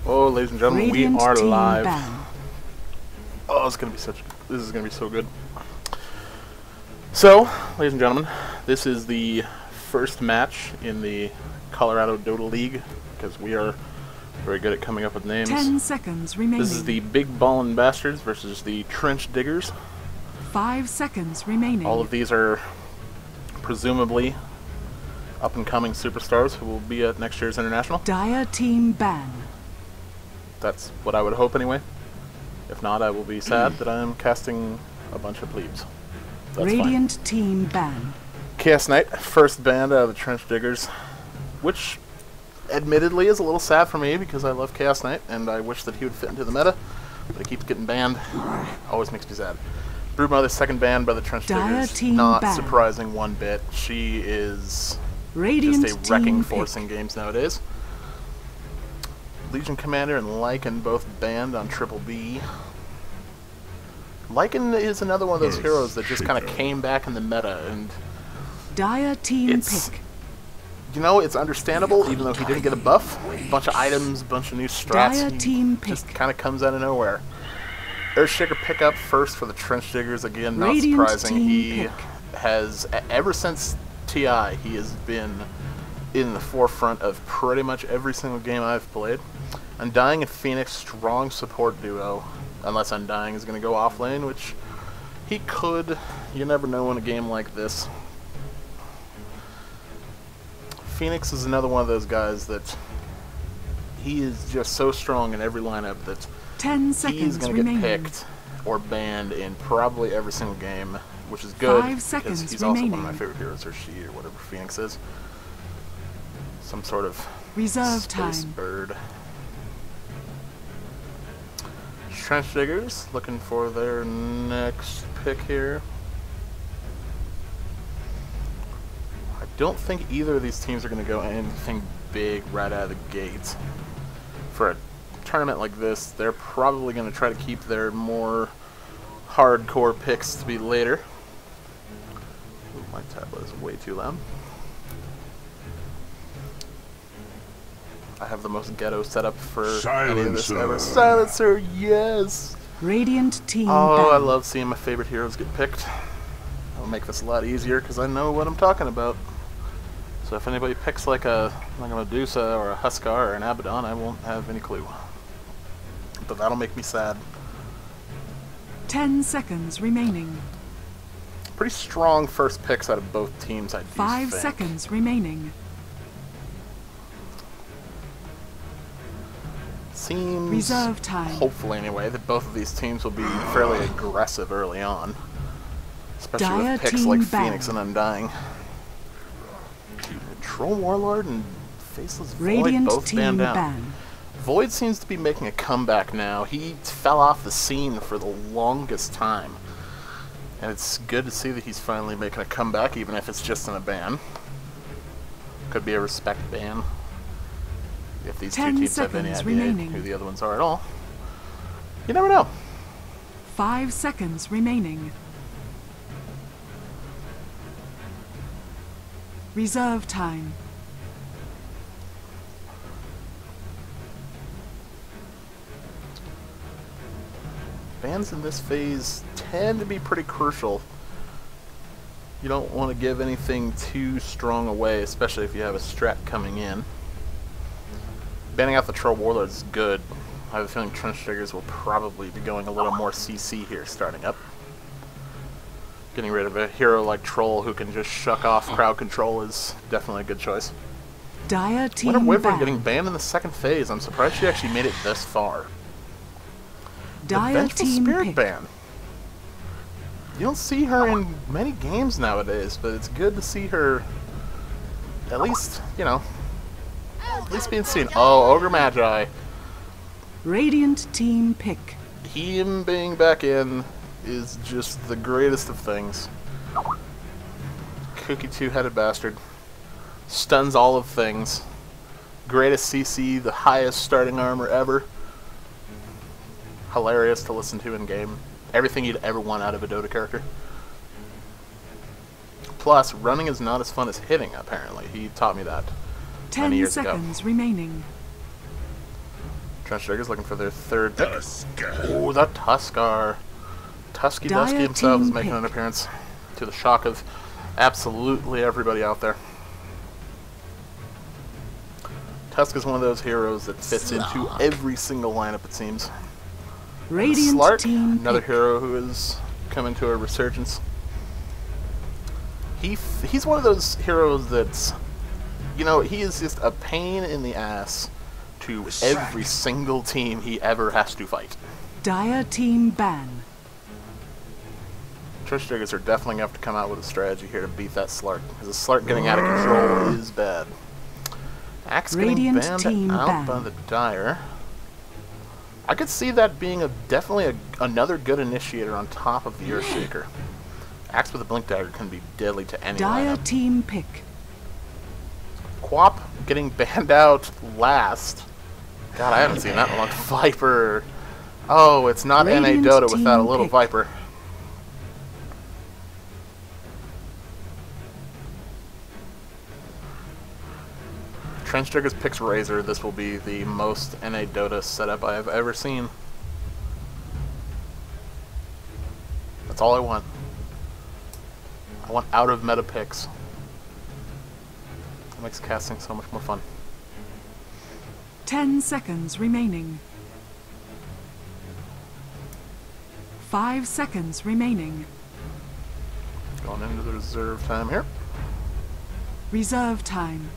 Oh, ladies and gentlemen, Radiant we are team live. ban. Oh, this is gonna be so good. So, ladies and gentlemen, this is the first match in the Colorado Dota League, because we are very good at coming up with names. 10 seconds remaining. This is the Big Ballin' Bastards versus the Trench Diggers. 5 seconds remaining. All of these are presumably up-and-coming superstars who will be at next year's International. Dire team ban. That's what I would hope anyway. If not, I will be sad that I am casting a bunch of plebes. That's Radiant fine. team ban. Chaos Knight, first banned out of the Trench Diggers, which admittedly is a little sad for me because I love Chaos Knight and I wish that he would fit into the meta, but he keeps getting banned. Always makes me sad. Broodmother, second banned by the Trench Diggers. Team Not ban. surprising one bit. She is Radiant just a wrecking team force pick. in games nowadays. Legion Commander and Lycan both banned on Triple B. Lycan is another one of those heroes that just kind of came back in the meta, and Dire team it's, pick. you know, it's understandable, even though he didn't get a buff. A bunch of items, bunch of new strats. Dire He team just pick. kind of comes out of nowhere. Earthshaker pickup first for the Trench Diggers. Again, not Radiant surprising. team He pick. has, ever since TI, he has been in the forefront of pretty much every single game I've played. Undying and Phoenix, strong support duo. Unless Undying is going to go off lane, which he could. You never know in a game like this. Phoenix is another one of those guys that he is just so strong in every lineup that 10 he's seconds going to get remaining. picked or banned in probably every single game, which is good 5 because seconds he's also one of remaining. my favorite heroes, or she, or whatever Phoenix is. Some sort of Reserve space time. bird. Trench Diggers looking for their next pick here. I don't think either of these teams are going to go anything big right out of the gate. For a tournament like this, they're probably going to try to keep their more hardcore picks to be later. Ooh, my tablet is way too loud. I have the most ghetto setup for any of this ever. Silencer, yes! Radiant team Oh, ban. I love seeing my favorite heroes get picked. It'll make this a lot easier because I know what I'm talking about. So if anybody picks like a Medusa or a Huskar or an Abaddon, I won't have any clue. But that'll make me sad. 10 seconds remaining. Pretty strong first picks out of both teams, I do 5 think. seconds remaining. Seems, Reserve time. hopefully anyway, that both of these teams will be fairly aggressive early on. Especially Dire with picks team like ban. Phoenix and Undying. Troll Warlord and Faceless Void Radiant both team banned down. ban. Void seems to be making a comeback now. He fell off the scene for the longest time. And it's good to see that he's finally making a comeback, even if it's just in a ban. Could be a respect ban. If these two 10 teams have any seconds idea remaining. who the other ones are at all. You never know. 5 seconds remaining. Reserve time. Bans in this phase tend to be pretty crucial. You don't want to give anything too strong away, especially if you have a strat coming in. Banning out the Troll Warlord is good. I have a feeling Trench Diggers will probably be going a little more CC here starting up. Getting rid of a hero like Troll who can just shuck off crowd control is definitely a good choice. Dire team Winter Wyvern ban. getting banned in the second phase. I'm surprised she actually made it this far. The Dire Vengeful team Spirit pick. ban. You don't see her in many games nowadays, but it's good to see her at least, you know, at least being seen. Oh, Ogre Magi. Radiant team pick. Him being back in is just the greatest of things. Cookie two-headed bastard. Stuns all of things. Greatest CC, the highest starting armor ever. Hilarious to listen to in game. Everything you'd ever want out of a Dota character. Plus, running is not as fun as hitting, apparently. He taught me that 10 many years ago. seconds remaining. Trench Diggers looking for their third pick. Ooh, the Tuskar. Tusky Dusky himself is making an appearance, to the shock of absolutely everybody out there. Tusk is one of those heroes that fits into every single lineup, it seems. Radiant Slark, team another pick. hero who is coming to a resurgence. He's one of those heroes that's, you know, he is just a pain in the ass to every single team he ever has to fight. Dire team ban. Trench Diggers are definitely going to have to come out with a strategy here to beat that Slark, because the Slark getting out of control is bad. Axe getting banned out by the Dire. I could see that being definitely another good initiator on top of the Earthshaker. Axe with a Blink Dagger can be deadly to any Dire lineup. team pick. Quap getting banned out last. God, I haven't seen that in a long time. Viper. Oh, it's not Radiant NA Dota without a team little pick. Viper. Trench Diggers picks Razor. This will be the most NA Dota setup I have ever seen. That's all I want. I want out of meta picks. It makes casting so much more fun. 10 seconds remaining. 5 seconds remaining. Going into the reserve time here. Reserve time.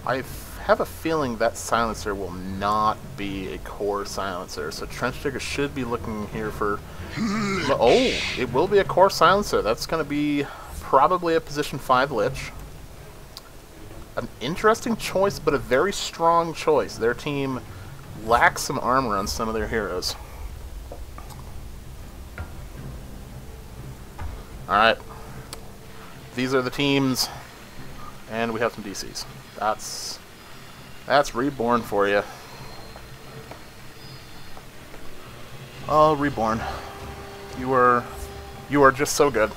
I have a feeling that silencer will not be a core silencer, so Trench Digger should be looking here for... Oh, it will be a core silencer. That's going to be probably a position 5 Lich. An interesting choice, but a very strong choice. Their team lacks some armor on some of their heroes. Alright. These are the teams, and we have some DCs. That's Reborn for you. Oh, Reborn. You are just so good.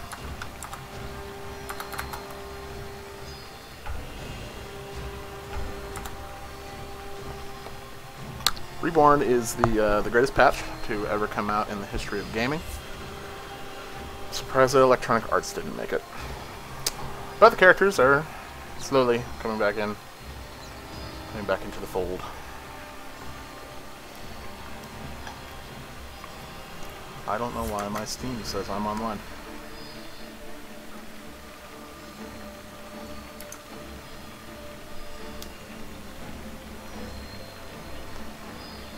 Reborn is the greatest patch to ever come out in the history of gaming. Surprised that Electronic Arts didn't make it. But the characters are slowly coming back into the fold. I don't know why my Steam says I'm online.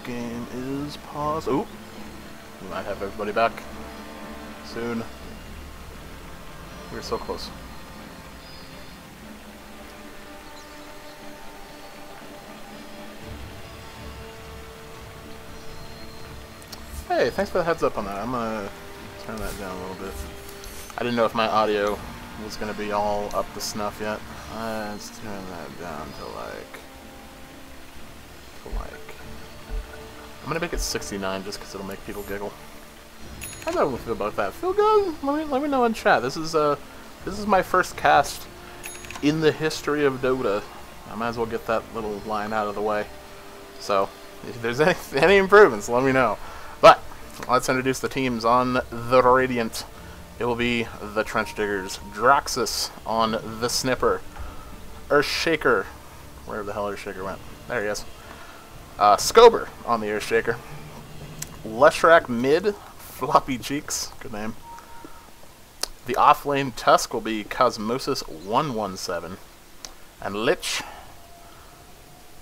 Game is paused. Oop! We might have everybody back soon. We're so close. Hey, thanks for the heads up on that. I'm gonna turn that down a little bit. I didn't know if my audio was gonna be all up to snuff yet. Let's turn that down to like... I'm gonna make it 69 just because it'll make people giggle. How do I feel about that? Feel good? Let me know in chat. This is my first cast in the history of Dota. I might as well get that little line out of the way. So, if there's any improvements, let me know. But let's introduce the teams on the Radiant. It will be the Trench Diggers, Draxus on the Snipper, Earthshaker, wherever the hell Earthshaker went. There he is. Scober on the Earthshaker. Leshrac mid, Floppy Cheeks, good name. The off-lane Tusk will be Cosmosis117. And Lich,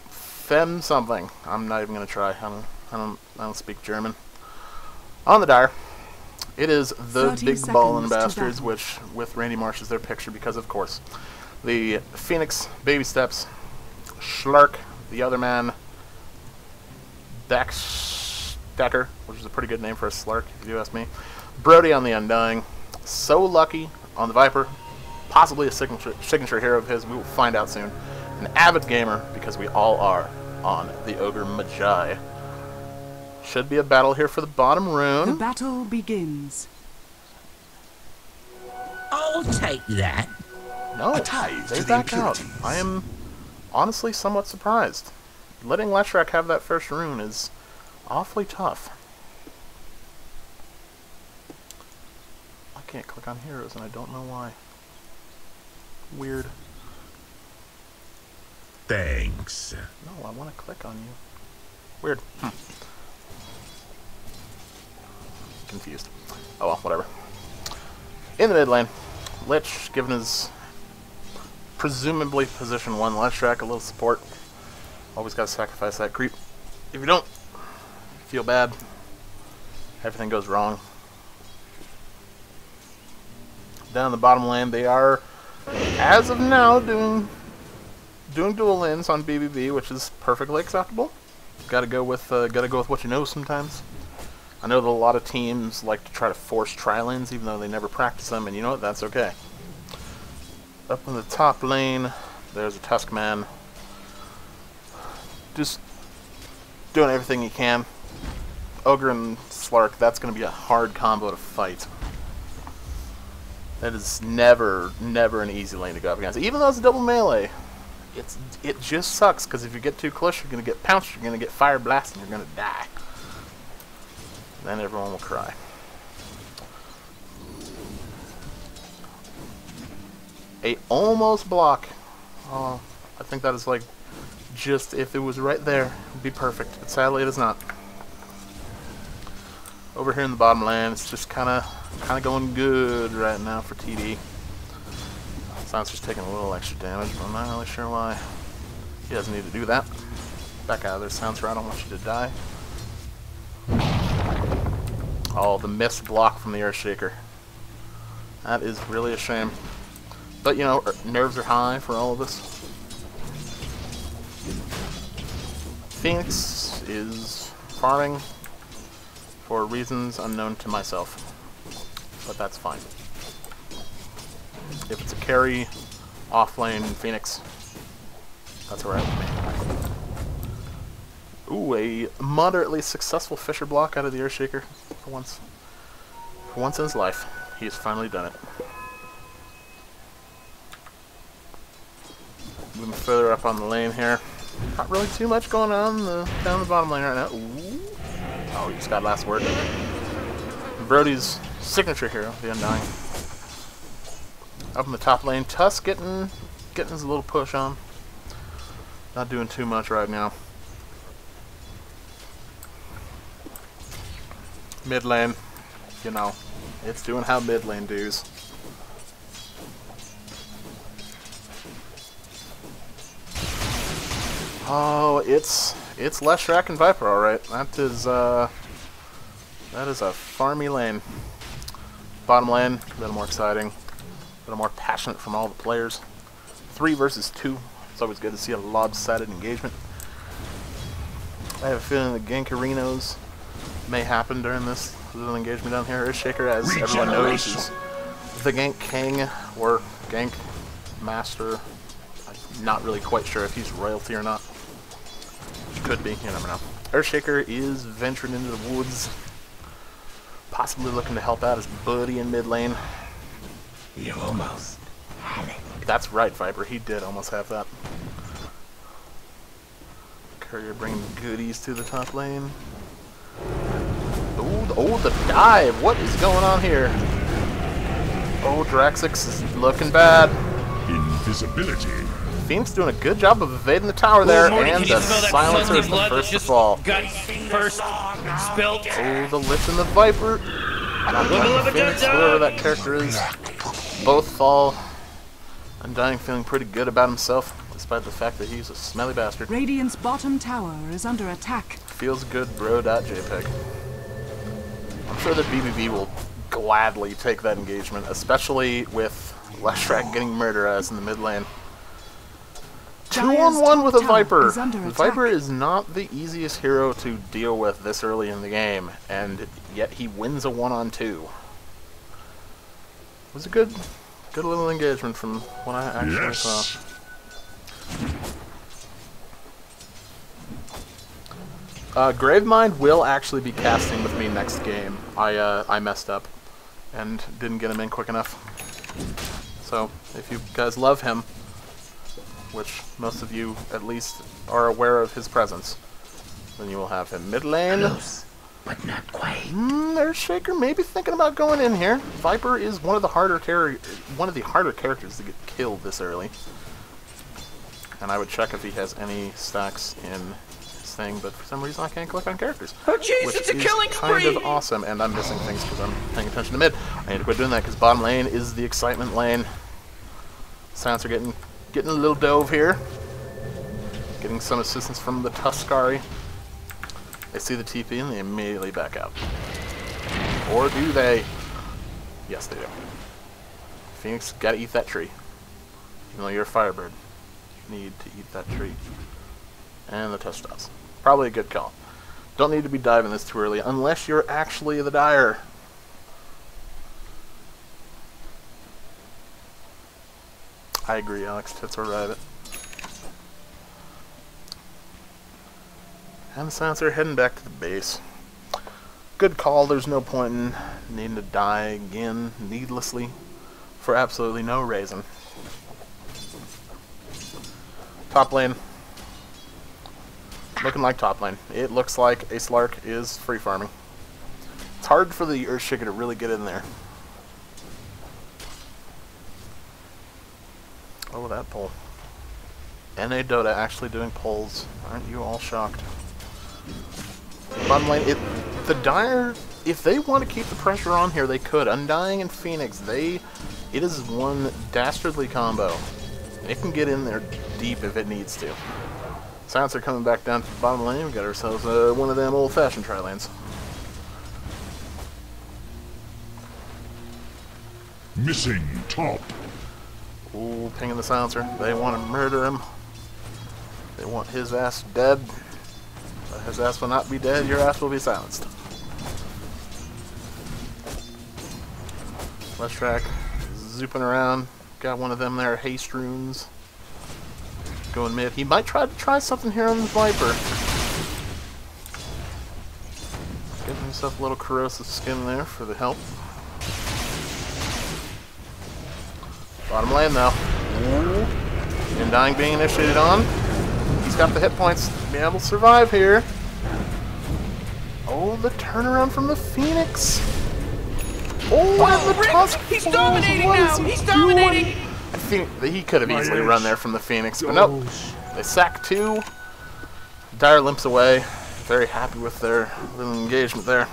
Fem something. I'm not even gonna try. I don't speak German. On the Dire, it is the Big Ballin' Bastards, which with Randy Marsh is their picture because of course. The Phoenix, Baby Steps, Schlark, the other man, Dacker, which is a pretty good name for a Slark, if you ask me. Brody on the Undying. So Lucky on the Viper. Possibly a signature hero of his. We will find out soon. An avid gamer, because we all are, on the Ogre Magi. Should be a battle here for the bottom The rune. battle begins. I'll take that. No, A tithe they to the back out. impurities. I am honestly somewhat surprised. Letting Leshrac have that first rune is awfully tough. I can't click on heroes and I don't know why. Weird. Thanks. No, I want to click on you. Weird. Confused. Oh well, whatever. In the mid lane, Lich, given his presumably position 1 Leshrac, a little support. Always gotta sacrifice that creep. If you don't, feel bad. Everything goes wrong. Down the bottom lane, they are, as of now, doing dual lanes on BBB, which is perfectly acceptable. Gotta go with what you know sometimes. I know that a lot of teams like to try to force tri-lanes, even though they never practice them, and you know what? That's okay. Up in the top lane, there's a Tuskman. Just doing everything he can. Ogre and Slark, that's going to be a hard combo to fight. That is never an easy lane to go up against. Even though it's a double melee, it just sucks, because if you get too close, you're going to get pounced, you're going to get fire blast, and you're going to die. Then everyone will cry. A almost block. Oh, I think that is like, just if it was right there, it would be perfect. But sadly, it is not. Over here in the bottom lane, it's just kind of going good right now for TD. Silencer's taking a little extra damage, but I'm not really sure why. He doesn't need to do that. Back out of there, Silencer. I don't want you to die. Oh, the missed block from the Earthshaker. That is really a shame. But, you know, nerves are high for all of this. Phoenix is farming for reasons unknown to myself. But that's fine. If it's a carry, off-lane Phoenix, that's alright with me. Ooh, a moderately successful Fisher block out of the Earthshaker for once. For once in his life, he has finally done it. Moving further up on the lane here. Not really too much going on down the bottom lane right now. Ooh. Oh, he just got last word. Brody's signature hero, the Undying. Up in the top lane, Tusk getting his little push on. Not doing too much right now. Mid lane, you know, it's doing how mid lane does. Oh, it's Leshrac and Viper, all right. That is a farmy lane. Bottom lane, a little more exciting, a little more passionate from all the players. 3 versus 2. It's always good to see a lopsided engagement. I have a feeling the Gankarinos may happen during this little engagement down here. Earthshaker, as everyone knows, is the Gank King or Gank Master. I'm not really quite sure if he's royalty or not. Could be, you never know. Earthshaker is venturing into the woods, possibly looking to help out his buddy in mid lane. You almost had it. That's right, Viper. He did almost have that. Courier bringing goodies to the top lane. Oh, the dive! What is going on here? Oh, Draxix is looking bad. Invisibility. Phoenix doing a good job of evading the tower there, and the Silencer is the first to fall. First spilt. Oh, the Lich and the Viper. Phoenix, whoever that character is, both fall. Undying feeling pretty good about himself, despite the fact that he's a smelly bastard. Radiant's bottom tower is under attack. Feels good, bro.jpg. I'm sure that BBB will gladly take that engagement, especially with Leshrac getting murderized in the mid lane. 2-on-1 with a Viper. The Viper is not the easiest hero to deal with this early in the game, and yet he wins a 1-on-2. It was a good little engagement from what I actually saw. Gravemind will actually be casting with me next game. I messed up and didn't get him in quick enough. So, if you guys love him, which most of you at least are aware of his presence, then you will have him mid lane. Close, but not quite. Earthshaker maybe thinking about going in here. Viper is one of the harder characters to get killed this early. And I would check if he has any stacks in his thing, but for some reason I can't click on characters. Oh jeez, which it's a is killing kind spree! of awesome, and I'm missing things because I'm paying attention to mid. I need to quit doing that because bottom lane is the excitement lane. Sounds are getting a little dove here. Getting some assistance from the Tuscari. They see the TP and they immediately back out. Or do they? Yes, they do. Phoenix, gotta eat that tree. Even though you're a Firebird, you need to eat that tree. And the touch stops. Probably a good call. Don't need to be diving this too early, unless you're actually the Dire. I agree, Alex. Tits or rabbit. And the Silencer heading back to the base. Good call. There's no point in needing to die again needlessly for absolutely no reason. Top lane. Looking like top lane. It looks like a Slark is free farming. It's hard for the Earthshaker to really get in there. Oh, that pull. NA Dota actually doing pulls. Aren't you all shocked? Bottom lane, the Dire, if they want to keep the pressure on here, they could. Undying and Phoenix, it is one dastardly combo. It can get in there deep if it needs to. Silencer coming back down to the bottom lane. We got ourselves one of them old-fashioned tri-lanes. Missing top. Ooh, pinging the Silencer. They want to murder him. They want his ass dead. But his ass will not be dead. Your ass will be silenced. Left track. Zooping around. Got one of them there. Haste runes. Going mid. He might try something here on the Viper. Getting himself a little corrosive skin there for the help. Bottom lane though. Ooh. Undying being initiated on. He's got the hit points to be able to survive here. Oh, the turnaround from the Phoenix. Oh, and the Tusk. He's dominating now! He's dominating! I think that he could have easily run there from the Phoenix, but nope. They sack two. Dire limps away. Very happy with their little engagement there.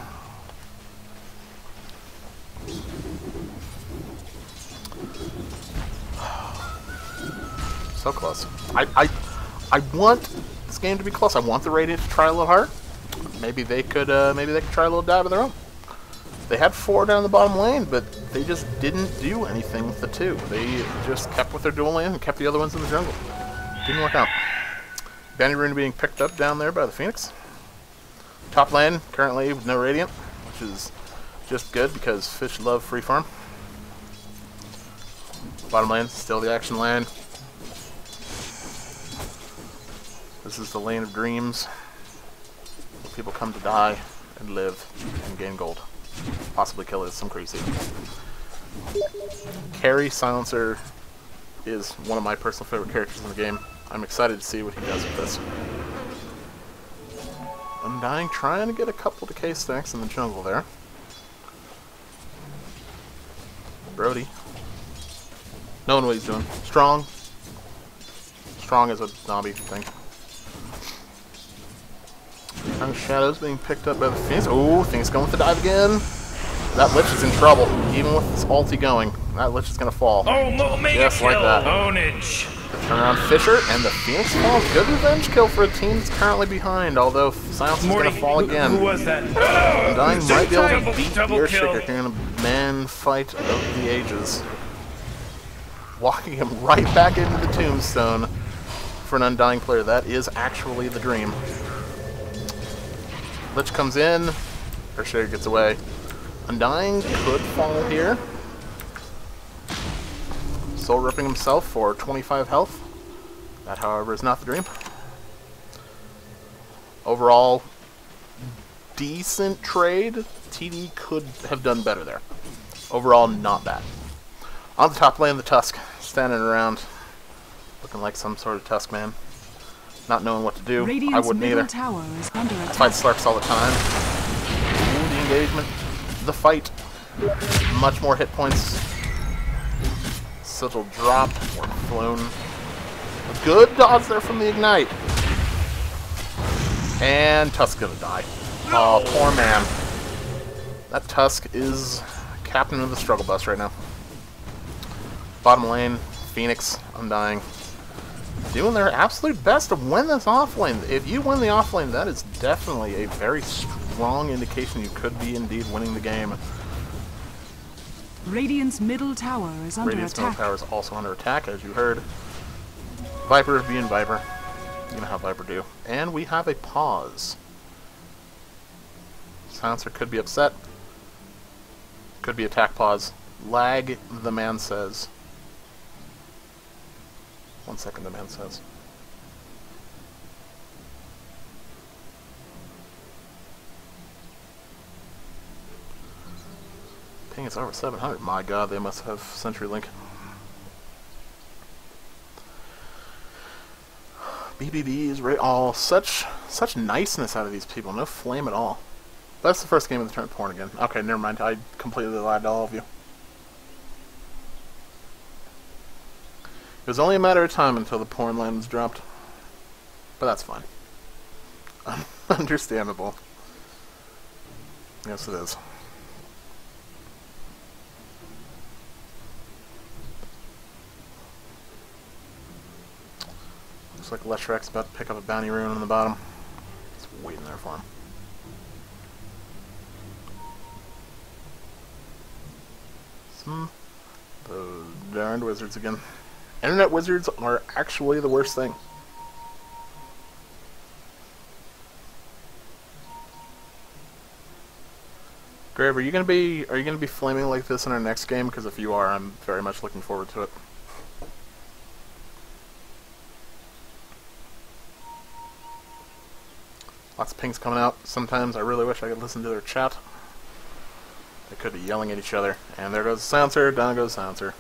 So close. I want this game to be close. I want the Radiant to try a little hard. Maybe they could try a little dive of their own. They had 4 down the bottom lane, but they just didn't do anything with the 2. They just kept with their dual lane and kept the other ones in the jungle. Didn't work out. Banny Rune being picked up down there by the Phoenix. Top lane currently with no Radiant, which is just good because fish love free farm. Bottom lane, still the action lane. This is the lane of dreams, where people come to die and live and gain gold. Possibly kill some crazy. Carry Silencer is one of my personal favorite characters in the game. I'm excited to see what he does with this. Undying trying to get a couple decay stacks in the jungle there. Brody. Knowing what he's doing. Strong. Strong as a zombie thing. And Shadows being picked up by the Phoenix. Oh, Phoenix going with the dive again. That Lich is in trouble. Even with his ulti going, that Lich is going to fall. Oh, Omega Just kill! like that. Ownage! The turnaround Fisher, and the Phoenix falls. Good revenge kill for a team that's currently behind, although Silence is going to fall again. Who was that? Undying might be able to beat the double kill. Earthshaker here in a man fight of the ages. Walking him right back into the tombstone for an Undying player. That is actually the dream. Lich comes in. Earthshaker gets away. Undying could fall here. Soul ripping himself for 25 health. That, however, is not the dream. Overall, decent trade. TD could have done better there. Overall, not bad. On the top lane, the Tusk, standing around, looking like some sort of Tusk man. Not knowing what to do. I wouldn't either. Tower is under I attack. fight Slarks all the time. Ooh, the engagement. The fight. Much more hit points. Sigil drop or flown. A good dodge there from the Ignite. And Tusk's gonna die. Oh, poor man. That Tusk is captain of the struggle bus right now. Bottom lane, Phoenix, Undying. Doing their absolute best to win this offlane. If you win the offlane, that is definitely a very strong indication you could be indeed winning the game. Radiant's middle tower is under Radiant's middle attack. tower is also under attack, as you heard. Viper being Viper. You know how Viper do. And we have a pause. Silencer could be upset. Could be attack pause. Lag, the man says. 1 second, the man says. Ping is over 700. My god, they must have CenturyLink. BBB is right. Oh, such niceness out of these people. No flame at all. That's the first game of the turn porn again. Okay, never mind. I completely lied to all of you. It was only a matter of time until the porn line was dropped. But that's fine. Understandable. Yes, it is. Looks like Leshrek's about to pick up a bounty rune on the bottom. Just waiting there for him. Those darned wizards again. Internet wizards are actually the worst thing. Grave, are you gonna be flaming like this in our next game? Because if you are, I'm very much looking forward to it. Lots of pings coming out. Sometimes I really wish I could listen to their chat. They could be yelling at each other. And there goes the silencer, down goes the silencer.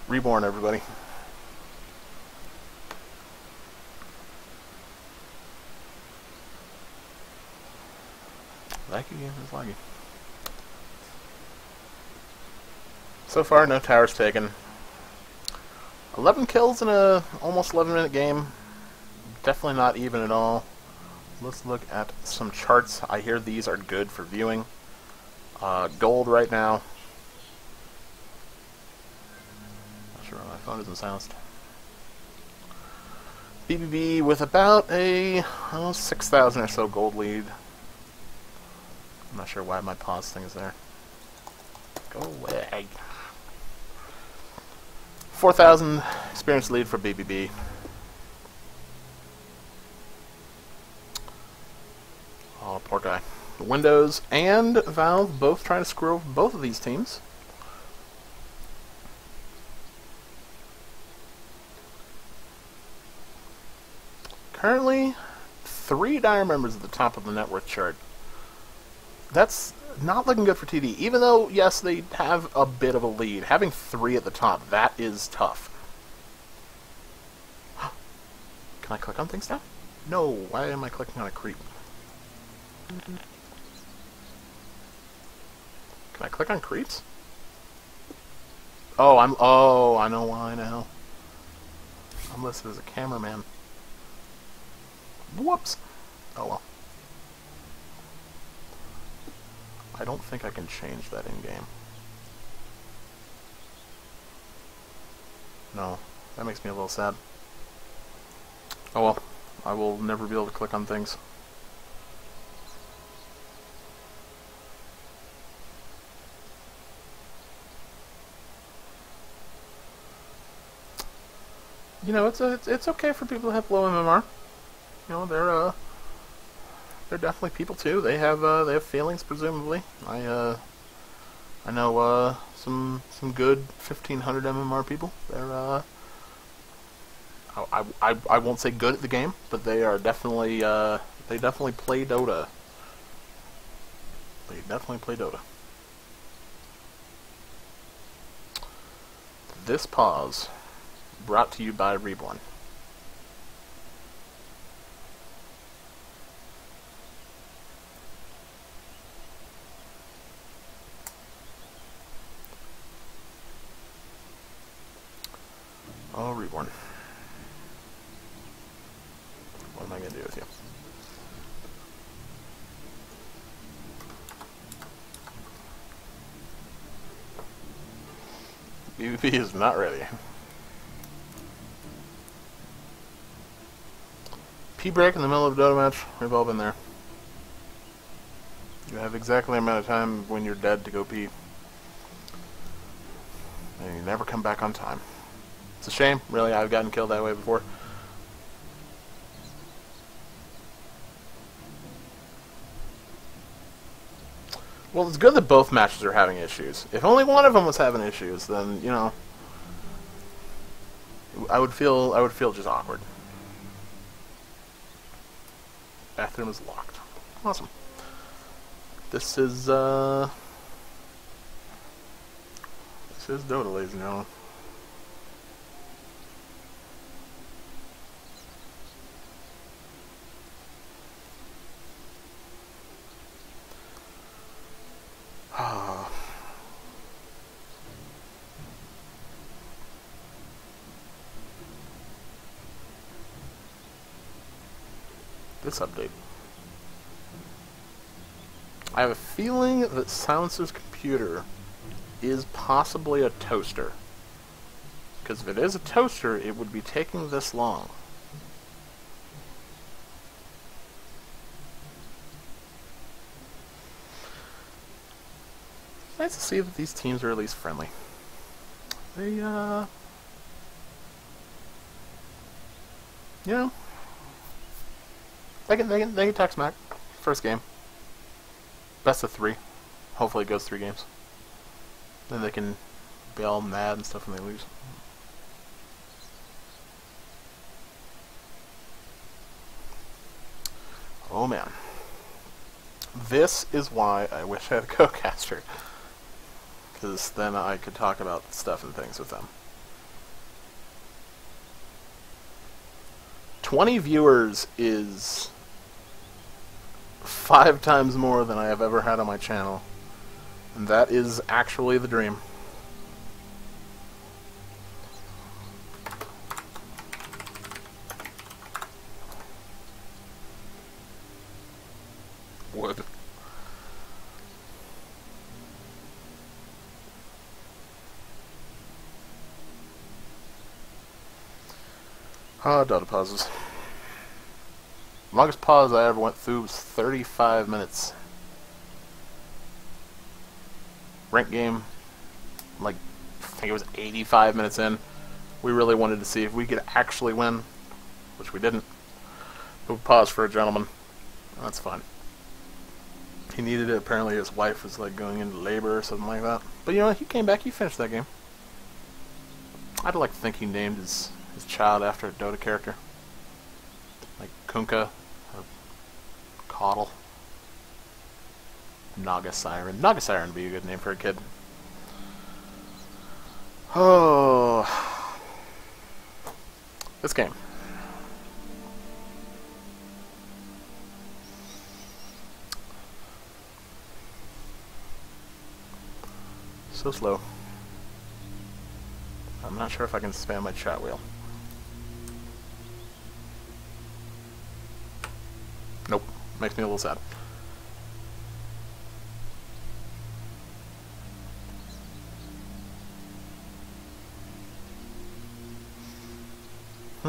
Reborn, everybody. Laggy game is laggy. So far, no towers taken. 11 kills in a almost 11-minute game. Definitely not even at all. Let's look at some charts. I hear these are good for viewing. Gold right now. Not sure why my phone isn't silenced. BBB with about a 6,000 or so gold lead. I'm not sure why my pause thing is there. Go away. 4,000 experience lead for BBB. Oh, poor guy. Windows and Valve both trying to screw over both of these teams. Currently, 3 Dire members at the top of the net worth chart. That's not looking good for TD. Even though, yes, they have a bit of a lead. Having 3 at the top, that is tough. Can I click on things now? No, why am I clicking on a creep? Can I click on creeps? Oh, I know why now. I'm listed as a cameraman. Whoops. Oh well. I don't think I can change that in-game. No, that makes me a little sad. Oh well, I will never be able to click on things. You know, it's okay for people to have low MMR. You know, they're definitely people too. They have feelings, presumably. I know some good 1500 MMR people. They're I won't say good at the game, but they are definitely they definitely play Dota. They definitely play Dota. This pause brought to you by Reborn. Oh, Reborn. What am I going to do with you? BBB is not ready. Pee break in the middle of a Dota match. We've all been there. You have exactly the amount of time when you're dead to go pee. And you never come back on time. It's a shame, really. I've gotten killed that way before. Well, it's good that both matches are having issues. If only one of them was having issues, then, you know, I would feel just awkward. Bathroom is locked. Awesome. This is Dota, ladies and gentlemen. This update. I have a feeling that Silencer's computer is possibly a toaster. Because if it is a toaster, it would be taking this long. Nice to see that these teams are at least friendly. They, you know, they can talk smack. First game. Best of 3. Hopefully it goes 3 games. Then they can be all mad and stuff when they lose. Oh man. This is why I wish I had a co-caster. Because then I could talk about stuff and things with them. 20 viewers is 5 times more than I have ever had on my channel. And that is actually the dream. Wood. Dota pauses. Longest pause I ever went through was 35 minutes. Rank game, like, I think it was 85 minutes in. We really wanted to see if we could actually win, which we didn't. But we paused for a gentleman. That's fine. He needed it. Apparently his wife was like going into labor or something like that. But you know, he came back, he finished that game. I'd like to think he named his child after a Dota character. Like Kunkka, or CoDL. Naga Siren. Naga Siren would be a good name for a kid. Oh. This game. So slow. I'm not sure if I can spam my chat wheel. Nope. Makes me a little sad.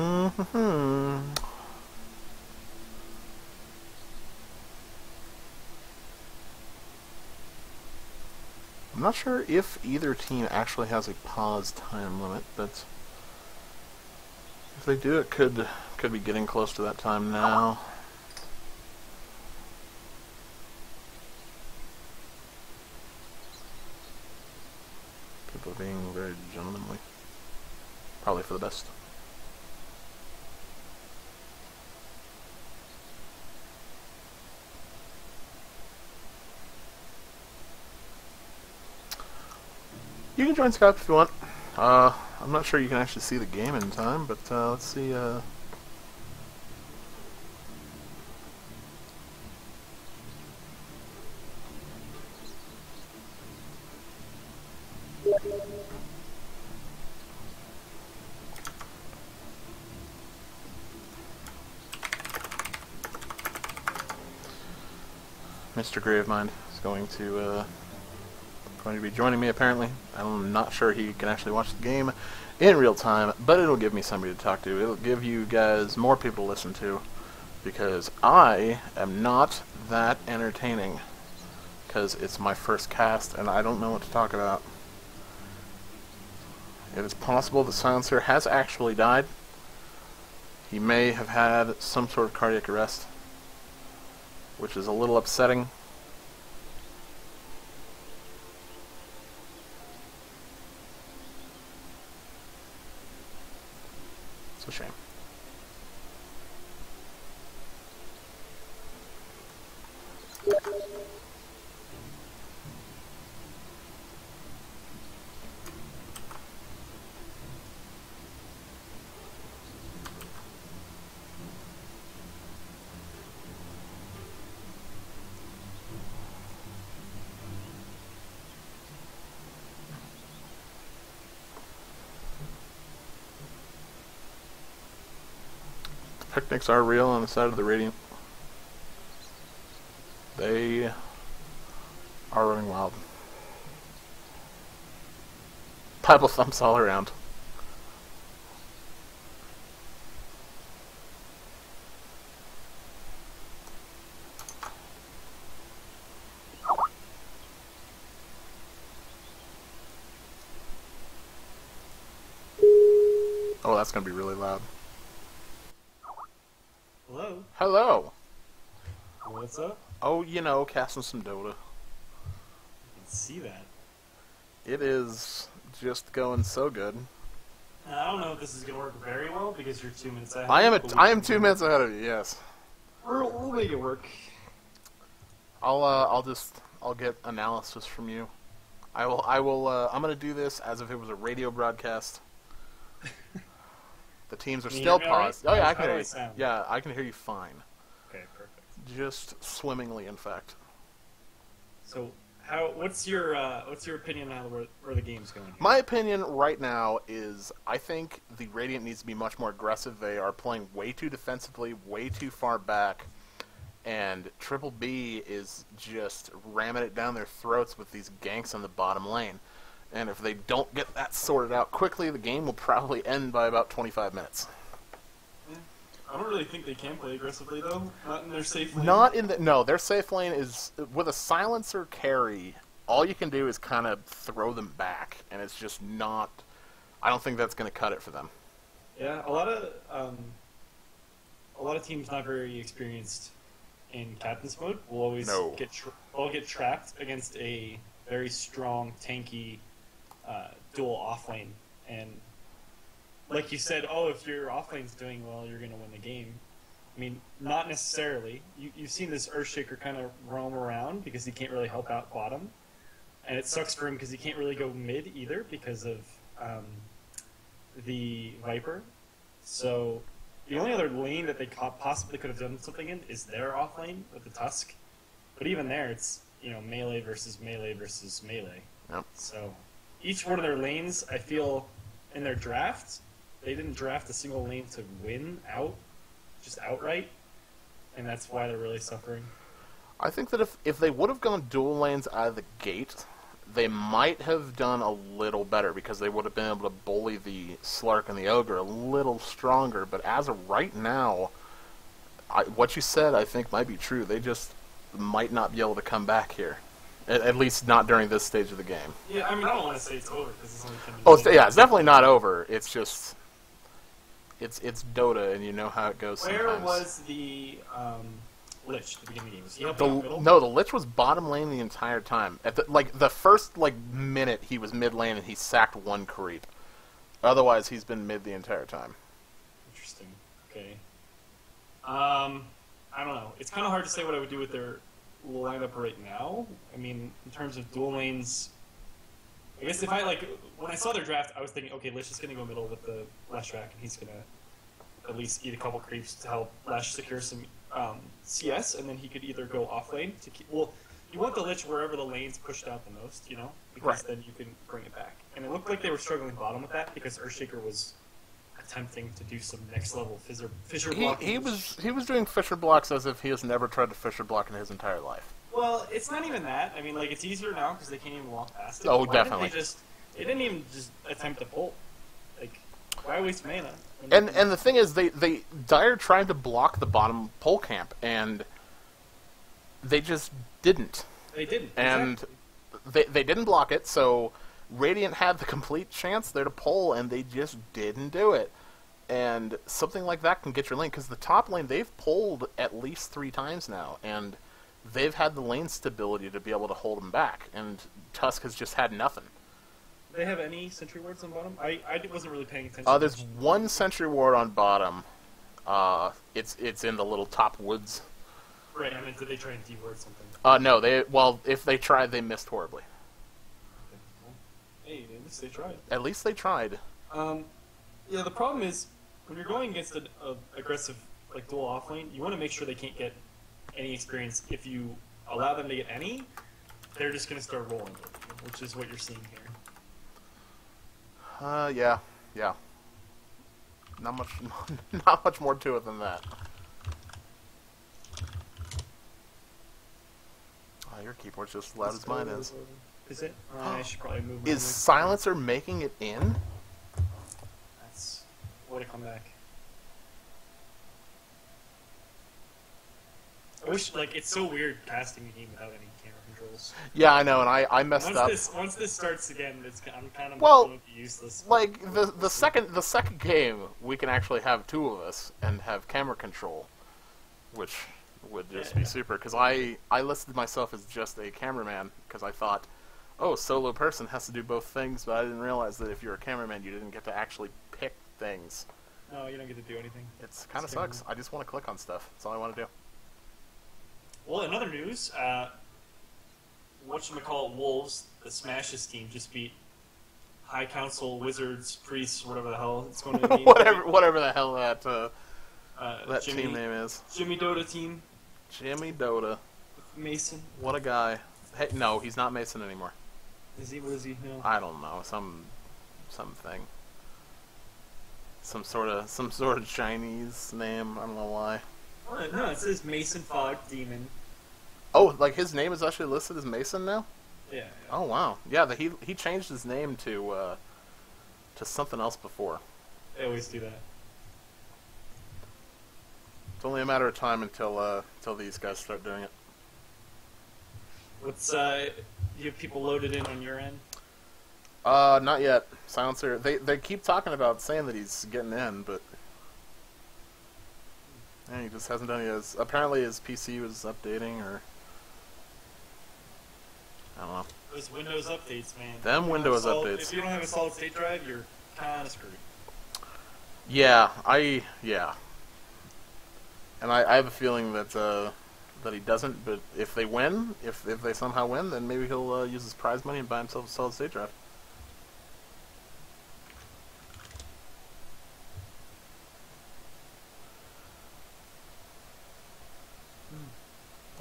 I'm not sure if either team actually has a pause time limit, but if they do, it could be getting close to that time now. People being very gentlemanly. Probably for the best. You can join Skype if you want. I'm not sure you can actually see the game in time, but let's see. Mr. Gravemind is going to be joining me apparently. I'm not sure he can actually watch the game in real time, but it'll give me somebody to talk to. It'll give you guys more people to listen to, because I am not that entertaining, because it's my first cast and I don't know what to talk about. It is possible the silencer has actually died. He may have had some sort of cardiac arrest, which is a little upsetting. It's a shame. Picnics are real on the side of the Radiant. They are running wild. Bible thumps all around. Oh, that's gonna be really loud. Hello? Hello! What's up? Oh, you know, casting some Dota. I can see that. It is just going so good. I don't know if this is going to work very well because you're 2 minutes ahead. I am 2 minutes ahead of you, yes. We'll make it work. I'll get analysis from you. I'm gonna do this as if it was a radio broadcast. The teams are Can you still hear me all right? paused. Oh yeah, I How can do hear I you. sound? Yeah, I can hear you fine. Okay, perfect. Just swimmingly, in fact. So, what's your opinion on where the game's going here? My opinion right now is I think the Radiant needs to be much more aggressive. They are playing way too defensively, way too far back, and Triple B is just ramming it down their throats with these ganks on the bottom lane. And if they don't get that sorted out quickly, the game will probably end by about 25 minutes. I don't really think they can play aggressively, though. Not in their safe lane. No, their safe lane is, with a silencer carry, all you can do is kind of throw them back, and it's just not, I don't think that's going to cut it for them. Yeah, a lot of teams not very experienced in captain's mode will always get trapped against a very strong, tanky dual offlane, and like you said, if your offlane's doing well, you're going to win the game. I mean, not necessarily. You've seen this Earthshaker kind of roam around because he can't really help out bottom, and it sucks for him because he can't really go mid either because of the Viper. So the only other lane that they possibly could have done something in is their offlane with the Tusk, but even there, it's melee versus melee versus melee. Yep. So each one of their lanes, I feel, in their draft, they didn't draft a single lane to win just outright, and that's why they're really suffering. I think that if they would have gone dual lanes out of the gate, they might have done a little better because they would have been able to bully the Slark and the Ogre a little stronger. But as of right now, what you said I think might be true. They just might not be able to come back here. At least not during this stage of the game. Yeah, I mean, I don't want to say it's over because it's only 10 minutes. Oh, yeah, it's definitely not over. It's just, it's Dota, and you know how it goes Where sometimes. was the Lich at the beginning of the game? Was he up middle? No, the Lich was bottom lane the entire time. At the first minute, he was mid lane, and he sacked one creep. Otherwise, he's been mid the entire time. Interesting. Okay. I don't know. It's kind of hard to say what I would do with their lineup right now. I mean, in terms of dual lanes, I guess if I like when I saw their draft, I was thinking, okay, Lish is gonna go middle with the Leshrac, and he's gonna at least eat a couple creeps to help Lesh secure some CS, and then he could either go off lane to keep. Well, you want the Lich wherever the lane's pushed out the most, you know, because then you can bring it back. And it looked like they were struggling bottom with that because Earthshaker was attempting to do some next level Fisher blocking. He was doing Fisher blocks as if he has never tried to Fisher block in his entire life. Well, it's not even that. I mean, like, it's easier now because they can't even walk past it. Oh, Why definitely. They didn't even just attempt to pull. Like, why waste mana? And the thing is, Dire tried to block the bottom pole camp, and they just didn't. They didn't. And exactly. they didn't block it, so Radiant had the complete chance there to pull, and they just didn't do it. And something like that can get your lane, because the top lane, they've pulled at least 3 times now, and they've had the lane stability to be able to hold them back, and Tusk has just had nothing. Do they have any sentry wards on bottom? I wasn't really paying attention. There's one sentry ward on bottom. It's in the little top woods. Right, I mean, did they try and de-ward something? No, if they tried, they missed horribly. Hey, at least they tried. At least they tried. Yeah, the problem is, when you're going against an aggressive, like, dual offlane, you want to make sure they can't get any experience. If you allow them to get any, they're just going to start rolling, which is what you're seeing here. Yeah. Not much more to it than that. Oh, your keyboard's just as loud as mine is. Is it? I should probably move. Is Silencer making it in? That's way to come back. I wish, like, it's so weird casting a game without any camera controls. Yeah, I know, and I messed up. Once this starts again, I'm kind of Well, useless. like the second game, we can actually have 2 of us and have camera control, which would just be super. Because I listed myself as just a cameraman because I thought, oh, solo person has to do both things, but I didn't realize that if you're a cameraman, you didn't get to actually pick things. No, you don't get to do anything. It's kind of sucks. I just want to click on stuff. That's all I want to do. Well, in other news, whatchamacallit Wolves, the Smashes team, just beat High Council, Wizards, Priests, whatever the hell it's going to be. whatever the hell that team name is. Jimmy Dota team. Jimmy Dota. Mason. What a guy. Hey, no, he's not Mason anymore. Is he? What is he? No. I don't know. Something. Some sort of Chinese name. I don't know why. No, it says Mason Fog Demon. Oh, like his name is actually listed as Mason now? Yeah. Oh wow. Yeah, he changed his name to something else before. They always do that. It's only a matter of time until these guys start doing it. What's you have people loaded in on your end? Not yet. Silencer. They keep talking about saying that he's getting in, but he just hasn't done it. Apparently his PC was updating, or I don't know. Those Windows updates, man. Them Windows updates. If you don't have a solid state drive, you're kind of screwed. Yeah, and I have a feeling that he doesn't. But if they win, if they somehow win, then maybe he'll use his prize money and buy himself a solid state drive.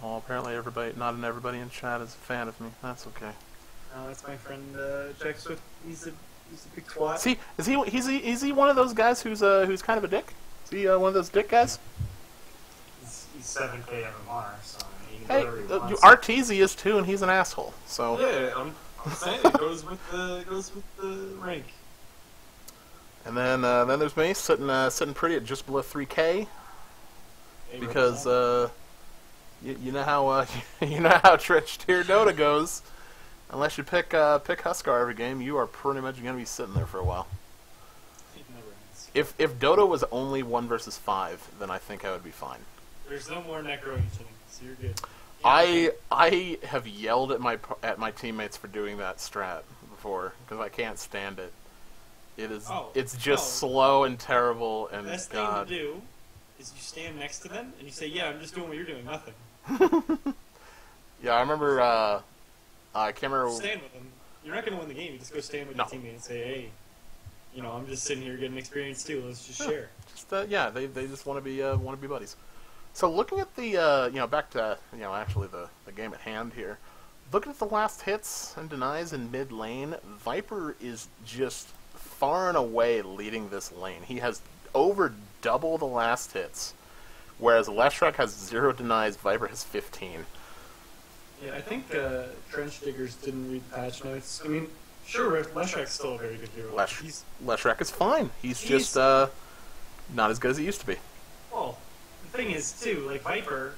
Well, apparently everybody in chat is a fan of me. That's okay. That's my friend Jack Swift. He's a big twat. See, is he one of those guys who's kind of a dick? Is he one of those dick guys? He's 7K MMR, so he can Hey, do whatever he wants. Arteezy is too, and he's an asshole. So yeah, I'm saying it goes with the rank. And then there's me sitting pretty at just below 3K because you know how Twitch tier Dota goes. Unless you pick Huskar every game, you are pretty much going to be sitting there for a while. It never ends. If Dota was only 1 versus 5, then I think I would be fine. There's no more Necro Ancient, so you're good. I have yelled at my teammates for doing that strat before because I can't stand it. It's just slow and terrible, and the best God. thing to do is you stand next to them and you say, "Yeah, I'm just doing what you're doing, nothing." Yeah, I remember. I can't remember. Stand with them. you're not going to win the game. You just go stand with your teammate and say, hey, you know, I'm just sitting here getting experience too. Let's just share. Just yeah, they just want to be buddies. So looking at the you know, back to actually the game at hand here. Looking at the last hits and denies in mid lane, Viper is just far and away leading this lane. He has over double the last hits, whereas Leshrac has 0 denies, Viper has 15. Yeah, I think Trench Diggers didn't read patch notes. I mean, sure, Leshrac's still a very good hero. Leshrac is fine. He's just not as good as he used to be. Well, the thing is, too, like Viper,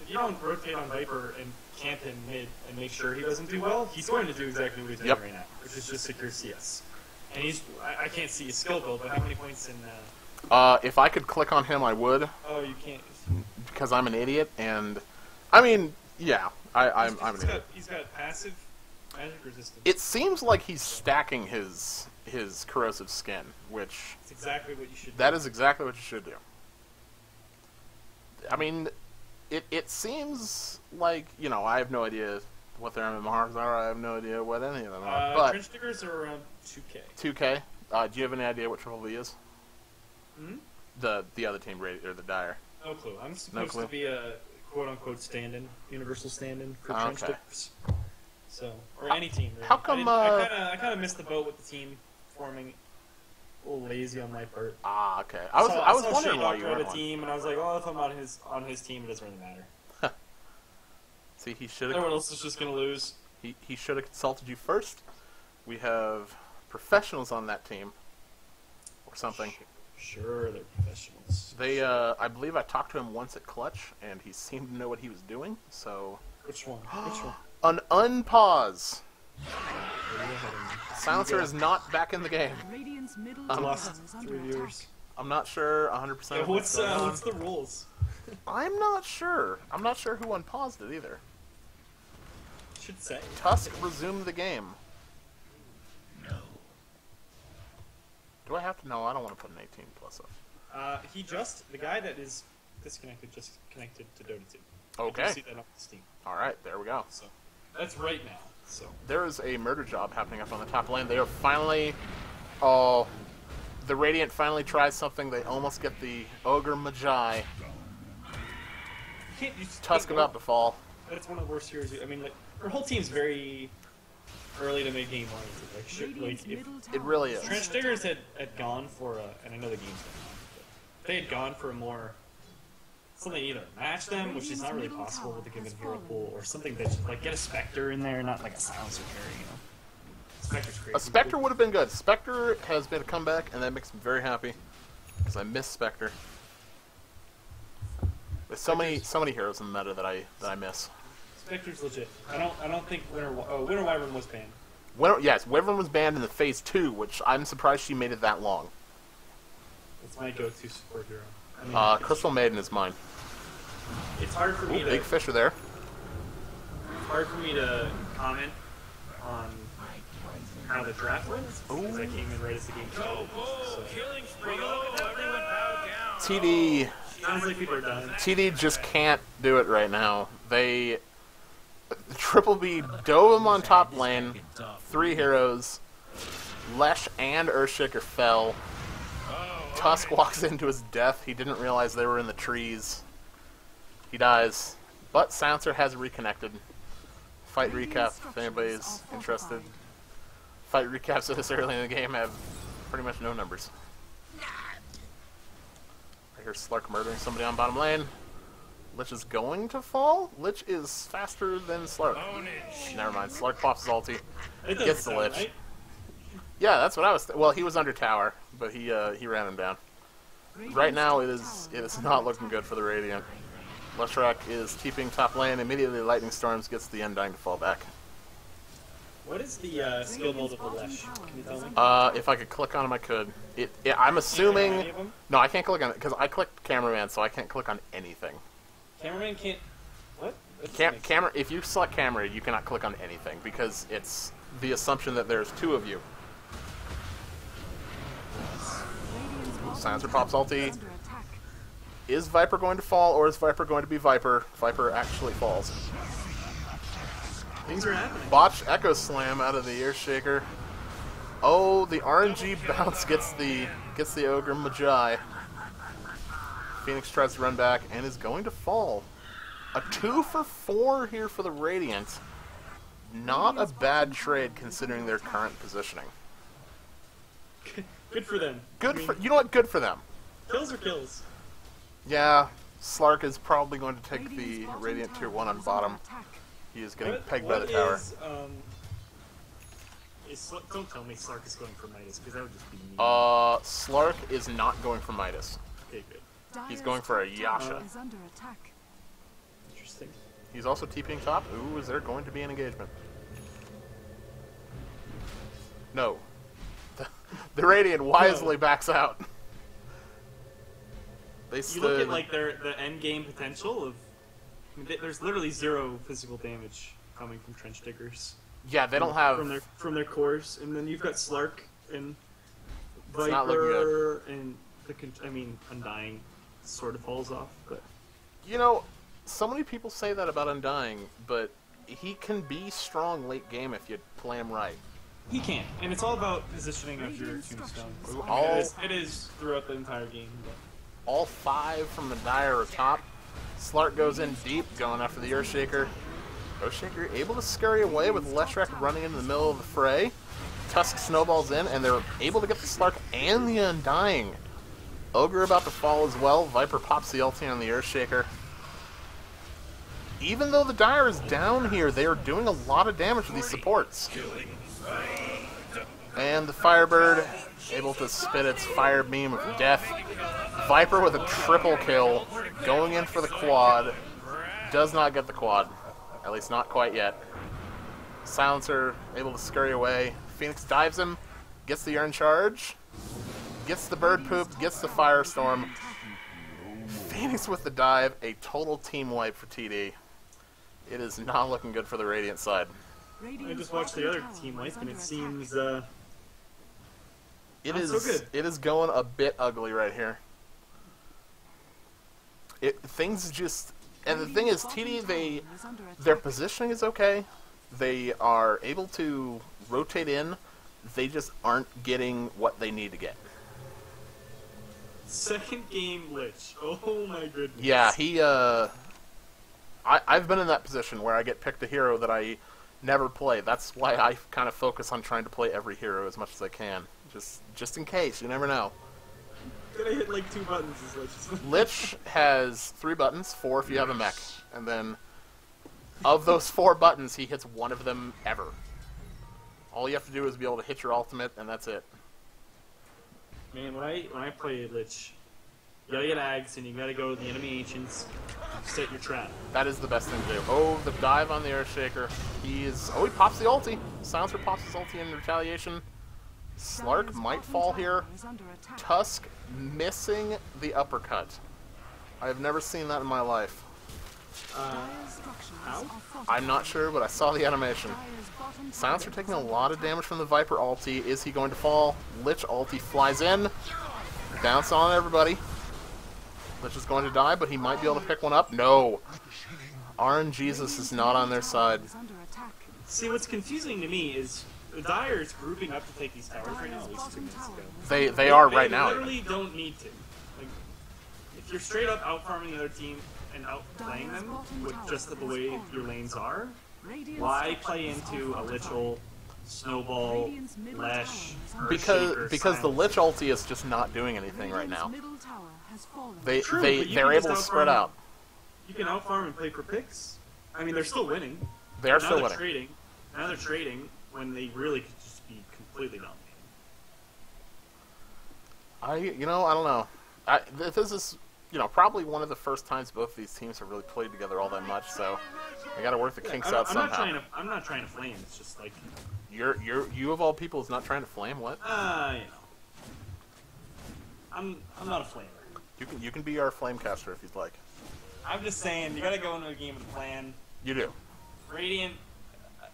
if you don't rotate on Viper and camp in mid and make sure he doesn't do well, he's going to do exactly what he's doing right now, which is just secure CS. And I can't see his skill build, but how many points in... if I could click on him, I would. Oh, you can't. Because I'm an idiot, and... I mean, yeah, I'm an idiot. He's got passive magic resistance. It seems like he's stacking his corrosive skin, which... That's exactly what you should do. That is exactly what you should do. I mean, it seems like, you know, I have no idea what their MMRs are. I have no idea what any of them are. But Trench Diggers are around 2K. 2K? Do you have any idea what Triple V is? Hmm? The other team, or the Dire? No clue. I'm supposed to be a quote-unquote stand-in, universal stand-in for Trench Diggers. So, or any team, really. How come, I kind of missed the boat with the team forming. A little lazy on my part. Ah, okay. I was wondering why you were on a team, and I was like, oh, if I'm on his team, it doesn't really matter. See, he should have... Everyone else is just going to lose. He should have consulted you first. We have professionals on that team. Or something. Sure, they're professionals. They, I believe I talked to him once at Clutch, and he seemed to know what he was doing, so... Which one? Which one? An unpause. Silencer is not back in the game. Lost 3 viewers. I'm not sure 100%. Yeah, what's the rules? I'm not sure. I'm not sure who unpaused it either. Should say. Tusk resumed the game. No. Do I have to? No, I don't want to put an 18 plus up. The guy that is disconnected just connected to Dota 2. Okay. I can see that on Steam. Alright, there we go. So, that's right now. So there is a murder job happening up on the top lane. They are finally... Oh... The Radiant finally tries something. They almost get the Ogre Magi. Tusk about to fall. That's one of the worst heroes. I mean, like, her whole team's very early to mid-game oriented. Like, it really is. Trench Diggers had gone for a... And I know the game's going on, but they had gone for a more... Something either match them, which is not really possible with a given hero pool, or something that like get a Spectre in there, not like a Silencer carry, you know. Spectre's crazy. A Spectre would have been good. Spectre has made a comeback, and that makes me very happy because I miss Spectre. There's so many heroes in the meta that I miss. Spectre's legit. I don't think Winter Wyvern was banned. Yes, Wyvern was banned in the phase 2, which I'm surprised she made it that long. It's my go-to support hero. I mean, Crystal Maiden is mine. It's hard for me to... Big Fisher there. It's hard for me to comment on how the draft went, because I came in right as the game started. So. TD... Sounds like people are done. TD just can't do it right now. They... Triple B dove him on top lane. 3 heroes. Lesh and Earthshaker fell. Tusk walks into his death. He didn't realize they were in the trees. He dies. But Silencer has reconnected. Fight recap, if anybody's interested. Fight recaps this early in the game have pretty much no numbers. I hear Slark murdering somebody on bottom lane. Lich is going to fall? Lich is faster than Slark. Never mind. Slark pops his ulti. Gets the Lich. Right? Yeah, that's what I was... Well, he was under tower, but he ran him down. Right now, it is not looking good for the Radiant. Leshrac is keeping top lane. Immediately, Lightning Storms gets the Undying to fall back. What is the skill build of the Lesh? Can you tell me? If I could click on him, I could. I'm assuming... No, I can't click on it, because I clicked Cameraman, so I can't click on anything. Cameraman can't... What? If you select Camera, you cannot click on anything, because it's the assumption that there's 2 of you. Silencer pops ulti. Is Viper going to fall, or is Viper going to be Viper? Viper actually falls. Things are happening. Botched Echo Slam out of the Ear Shaker. Oh, the RNG bounce gets the Ogre Magi. Phoenix tries to run back and is going to fall. A 2 for 4 here for the Radiant. Not a bad trade considering their current positioning. Good for them. You know what? Good for them. Kills are kills. Yeah, Slark is probably going to take the Radiant Tier 1 on bottom. He is getting pegged by the tower. Don't tell me Slark is going for Midas, because that would just be mean. Slark is not going for Midas. Okay, good. He's going for a Yasha. Interesting. He's also TPing top. Ooh, is there going to be an engagement? No. The Radiant wisely backs out. They stood... You look at like the end game potential of. I mean, there's literally 0 physical damage coming from trench diggers. Yeah, they don't have from their cores, and then you've got Slark and It's not looking Viper and Undying sort of falls off, but you know, so many people say that about Undying, but he can be strong late game if you play him right. he can, and it's all about positioning of your tombstones. It is throughout the entire game. But. All 5 from the Dire are top. Slark goes in deep, going after the Earthshaker. Earthshaker able to scurry away with Leshrac running into the middle of the fray. Tusk snowballs in, and they're able to get the Slark and the Undying. Ogre about to fall as well. Viper pops the ulti on the Earthshaker. Even though the Dire is down here, they are doing a lot of damage to these supports. And the Firebird able to spit its fire beam of death. Viper with a triple kill, going in for the quad. Does not get the quad. At least not quite yet. Silencer able to scurry away. Phoenix dives him, gets the Urn Charge, gets the Bird Poop, gets the Firestorm. Phoenix with the dive, a total team wipe for TD. It is not looking good for the Radiant side. I just watched the other team wipe, and it seems it is so good. It is going a bit ugly right here. Things just, and the thing is, TD, their positioning is okay. They are able to rotate in. They just aren't getting what they need to get. Second game Lich. Oh my goodness. Yeah, I've been in that position where I get picked a hero that I never play. That's why I kind of focus on trying to play every hero as much as I can. Just in case, you never know. Gonna hit like 2 buttons is Lich. Lich has 3 buttons, 4 if you have a mech. And then, of those 4 buttons, he hits 1 of them ever. All you have to do is be able to hit your ultimate, and that's it. Man, when I play Lich, you gotta get Ags, and you gotta go to the enemy ancients, set your trap. That is the best thing to do. Oh, the dive on the Earthshaker. He pops the ulti. Silencer pops his ulti in retaliation. Slark might fall here. Tusk missing the uppercut. I have never seen that in my life. How? I'm not sure, but I saw the animation. Silencer taking a lot of damage from the Viper ulti. Is he going to fall? Lich ulti flies in. Bounce on everybody. Lich is going to die, but he might be able to pick one up. No. RNGesus is not on their side. See, what's confusing to me is the Dire is grouping up to take these towers right now, at least 2 minutes ago. They are right now. They literally don't need to. Like, if you're straight up out-farming the other team and outplaying them with just the way your lanes are, why play into a Lichel, Snowball, Lash, because the Lich ulti is just not doing anything right now. They're able to spread out. You can outfarm and play for picks. I mean, they're still winning. They are still winning. Now they're trading when they really could just be completely dominating. I don't know. This is, probably one of the first times both of these teams have really played together all that much. So I got to work the kinks out somehow. I'm not trying to flame. It's just like you of all people is not trying to flame. What? I'm not a flamer. You can be our flame caster if you'd like. I'm just saying you got to go into a game with a plan. You do. Radiant.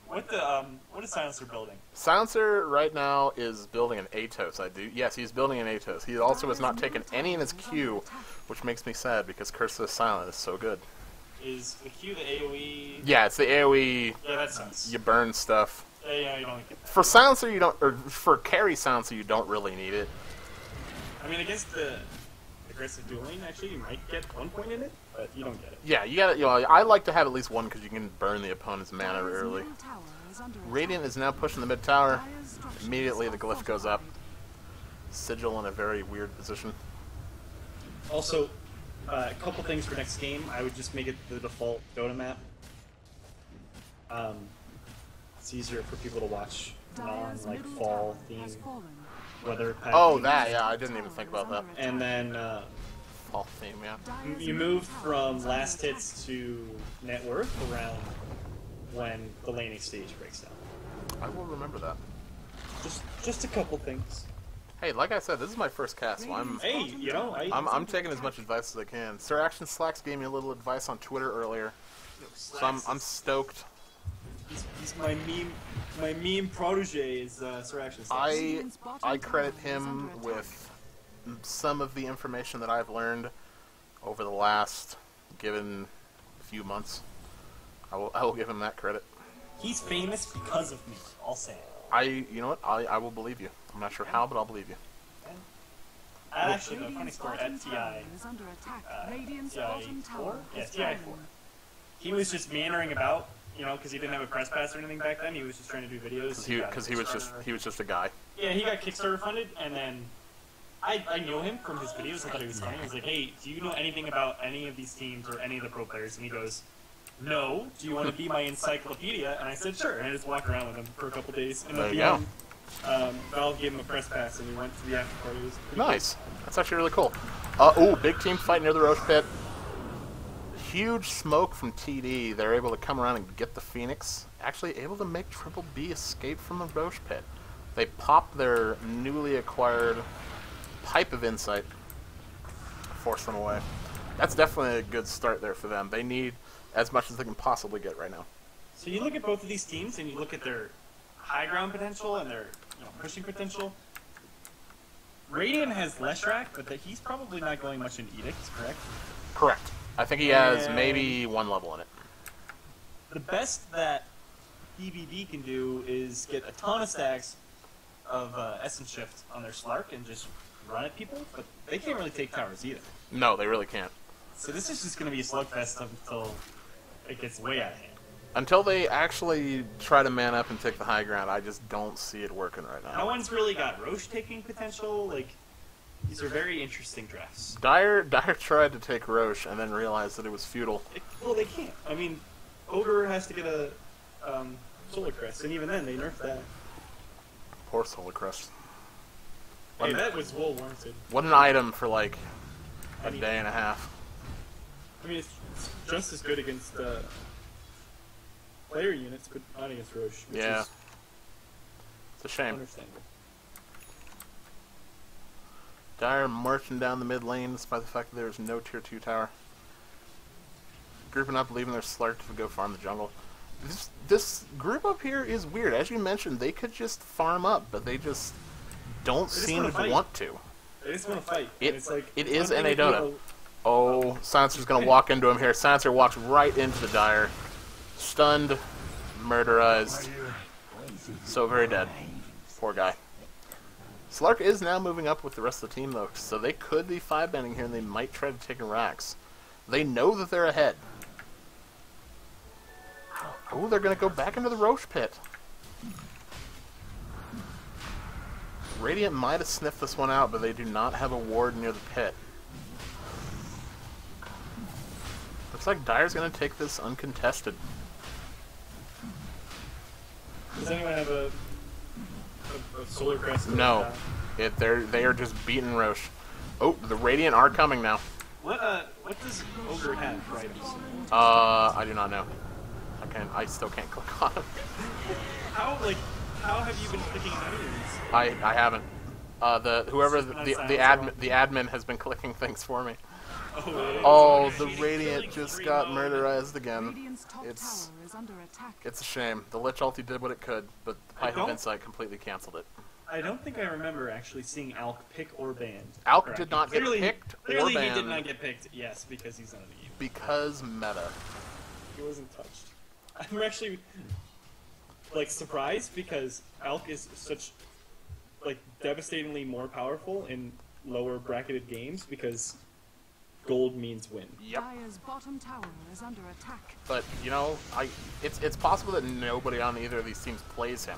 What is Silencer building? Silencer right now is building an Atos. Yes, he's building an Atos. He also has not taken any in his queue, which makes me sad because Curse of the Silent is so good. is the Q the AoE. Yeah, it's the AoE. Yeah, that sucks. You burn stuff. Yeah, you don't get that. For silencer, you don't, or for carry silencer, you don't really need it. I mean, against the aggressive dueling, actually, you might get 1 point in it, but you don't get it. Yeah, you got. You know, I like to have at least one because you can burn the opponent's mana early. Middle tower is under Radiant is now pushing the mid tower. Immediately, the glyph goes up. Sigil in a very weird position. Also, a couple things for next game. I would just make it the default Dota map. It's easier for people to watch non fall theme weather pattern. Oh, that, yeah, I didn't even think about that. And then Fall theme, yeah. you move from last hits to net worth around when the laning stage breaks down. I will remember that. Just a couple things. Hey, like I said, this is my first cast, so Hey, you know, I'm taking as much advice as I can. Sir Action Slacks gave me a little advice on Twitter earlier, so I'm stoked. He's my meme protege is Sir Action Slacks. I credit him with some of the information that I've learned over the last given few months. I will give him that credit. He's famous because of me. I'll say it. You know what? I will believe you. I'm not sure how, but I'll believe you. Actually, a funny story at TI. TI 4? Yeah, TI 4. He was just meandering about, you know, because he didn't have a press pass or anything back then. He was just trying to do videos. Because he was just a guy. Yeah, he got Kickstarter funded, and then I knew him from his videos. I thought he was funny. I was like, hey, do you know anything about any of these teams or any of the pro players? And he goes, no. Do you want to be my encyclopedia? And I said, sure. And I just walked around with him for a couple days. And there you go. Valve gave him a press pass, and we went to the after party. It was pretty Nice. That's actually really cool. Ooh, big team fight near the Roche Pit. Huge smoke from TD. They're able to come around and get the Phoenix. Actually able to make Triple B escape from the Roche Pit. They pop their newly acquired Pipe of Insight. Force them away. That's definitely a good start there for them. They need as much as they can possibly get right now. So you look at both of these teams, and you look at their high ground potential and their pushing potential. Radiant has Leshrac, but he's probably not going much in Edicts, correct? Correct. I think he has maybe one level in it. The best that BBB can do is get a ton of stacks of Essence Shift on their Slark and just run at people, but they can't really take towers either. No, they really can't. So this is just going to be a slugfest until it gets way out of hand. Until they actually try to man up and take the high ground, I just don't see it working right now. No one's really got Roche taking potential. Like, these are very interesting drafts. Dire tried to take Roche and then realized that it was futile. Well, they can't. I mean, Ogre has to get a Solar Crest, and even then, they nerfed that. Poor Solar Crest. Hey, that was well warranted. What an item for, like, a day and a half. I mean, it's just as good against player units, but not against Roche. Which is it's a shame. Understandable. Dire marching down the mid lane despite the fact that there's no tier 2 tower. Grouping up, leaving their Slark to go farm the jungle. This group up here is weird. As you mentioned, they could just farm up, but they just don't seem to want to. They just want to fight. It is NA Dota. Oh, Silencer's going to walk into him here. Silencer walks right into the Dire. Stunned, murderized. So very dead. Poor guy. Slark is now moving up with the rest of the team, though, so they could be 5-banding here, and they might try to take a Rax. They know that they're ahead. Oh, they're going to go back into the Roche Pit. Radiant might have sniffed this one out, but they do not have a ward near the pit. Looks like Dire's going to take this uncontested. Does anyone have a Solar Crest? No. They are just beating Roche. Oh, the Radiant are coming now. What does Ogre have for items? I do not know. I still can't click on him. How have you been clicking items? I haven't. The admin has been clicking things for me. Oh, the Radiant just got murderized again. It's a shame. The Lich ulti did what it could, but the Pipe of Insight completely canceled it. I don't think I remember actually seeing Alk pick or banned. Alk did not get picked or clearly banned. He did not get picked, yes, because he's not in the game. Because meta. He wasn't touched. I'm actually, like, surprised because Alk is such, like, devastatingly more powerful in lower bracketed games because gold means win. Yep. Dire's bottom tower is under attack. But, you know, it's possible that nobody on either of these teams plays him.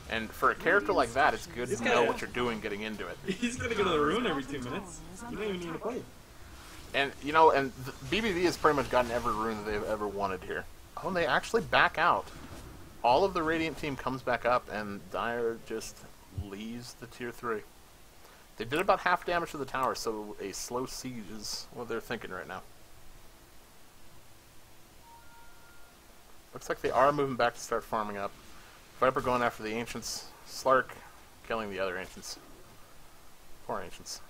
And for a character like that, it's good to know what you're doing getting into it. He's gonna go to the rune every 2 minutes. You don't even need to play. And, you know, and BBB has pretty much gotten every rune that they've ever wanted here. Oh, and they actually back out. All of the Radiant team comes back up, and Dire just leaves the tier 3. They did about half damage to the tower, so a slow siege is what they're thinking right now. Looks like they are moving back to start farming up. Viper going after the Ancients. Slark killing the other Ancients. Poor Ancients.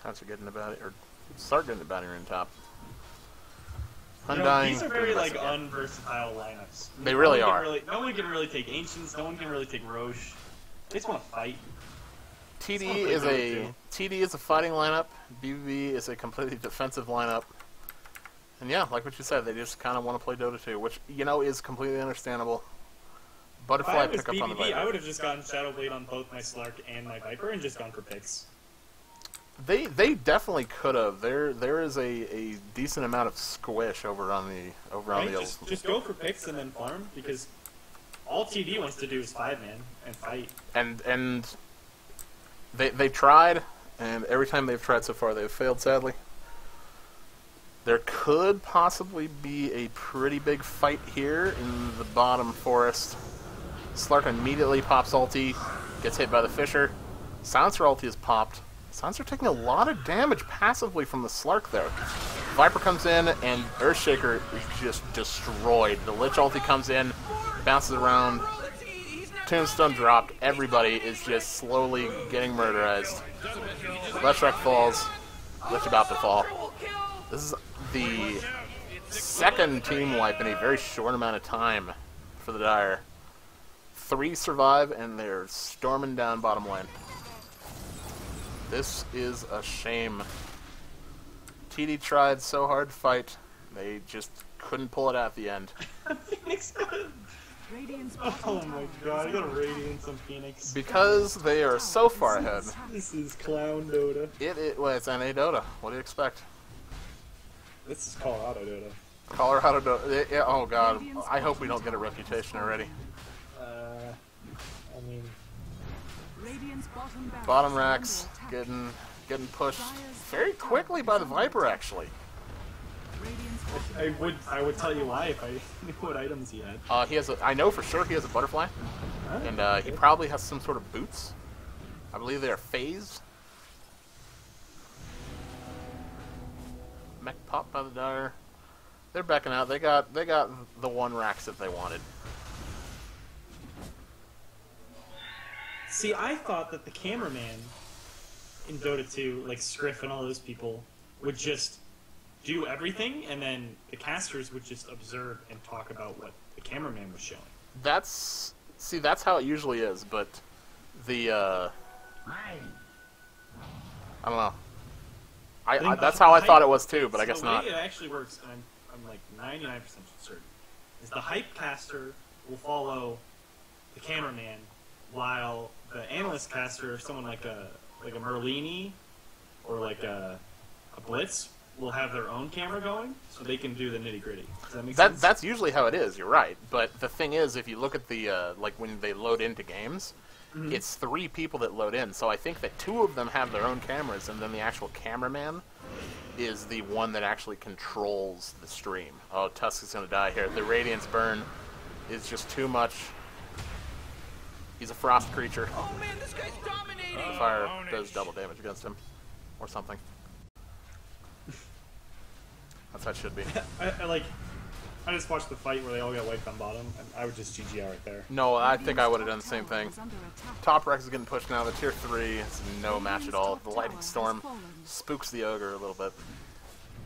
Sounds are getting about it, or start getting the bounty in top. Undying. These are very like unversatile lineups. They really are. No one can really take Ancients. No one can really take Roche. They just want to fight. TD is a fighting lineup. BBB is a completely defensive lineup. And yeah, like what you said, they just kind of want to play Dota 2, which, you know, is completely understandable. Butterfly pick up on the Viper. I would have just gotten Shadowblade on both my Slark and my Viper and just gone for picks. They definitely could have. There is a decent amount of squish over on the just go for picks and then farm, because all TD wants to do is 5-man and fight. And they tried, and every time they've tried so far, they've failed, sadly. There could possibly be a pretty big fight here in the bottom forest. Slark immediately pops ulti, gets hit by the Fisher. Silencer ulti is popped. Silencer taking a lot of damage passively from the Slark there. Viper comes in, and Earthshaker is just destroyed. The Lich ulti comes in, bounces around. Tombstone dropped. Everybody is just slowly getting murderized. Leshrac falls. Lich about to fall. This is the second team wipe in a very short amount of time for the Dire. 3 survive, and they're storming down bottom lane. This is a shame. TD tried so hard to fight, they just couldn't pull it out at the end. Phoenix got it. Oh my god, I got a Radiance on Phoenix. Because they are so far ahead. This is clown Dota. Well, it's NA Dota. What do you expect? This is Colorado Dota. Colorado Dota. Yeah, oh god, I hope we don't get a reputation already. I mean... Bottom racks getting pushed very quickly by the Viper, actually. I would tell you why if I knew what items he had. I know for sure he has a butterfly, and he probably has some sort of boots. I believe they are phased. Mech pop by the Dire. They're backing out. They got the 1 racks that they wanted. See, I thought that the cameraman in Dota 2, like Scriff and all those people, would just do everything, and then the casters would just observe and talk about what the cameraman was showing. That's how it usually is, but the I don't know. That's how I thought it was too, but I guess not. The way it actually works, and I'm like 99% certain, is the hype caster will follow the cameraman, while the analyst caster, someone like a Merlini or like a Blitz, will have their own camera going, so they can do the nitty gritty. Does that make sense? That's usually how it is. You're right, but the thing is, if you look at the like when they load into games, it's 3 people that load in. So I think that 2 of them have their own cameras, and then the actual cameraman is the one that actually controls the stream. Oh, Tusk is gonna die here. The Radiance burn is just too much. He's a frost creature. Oh man, this guy's dominating! Fire does double damage against him, or something. That's how it should be. I just watched the fight where they all got wiped on bottom, and I would just GG right there. No, I think I would have done the same thing. Top Rex is getting pushed now. The tier 3 is no match at all. The Lightning Storm spooks the Ogre a little bit.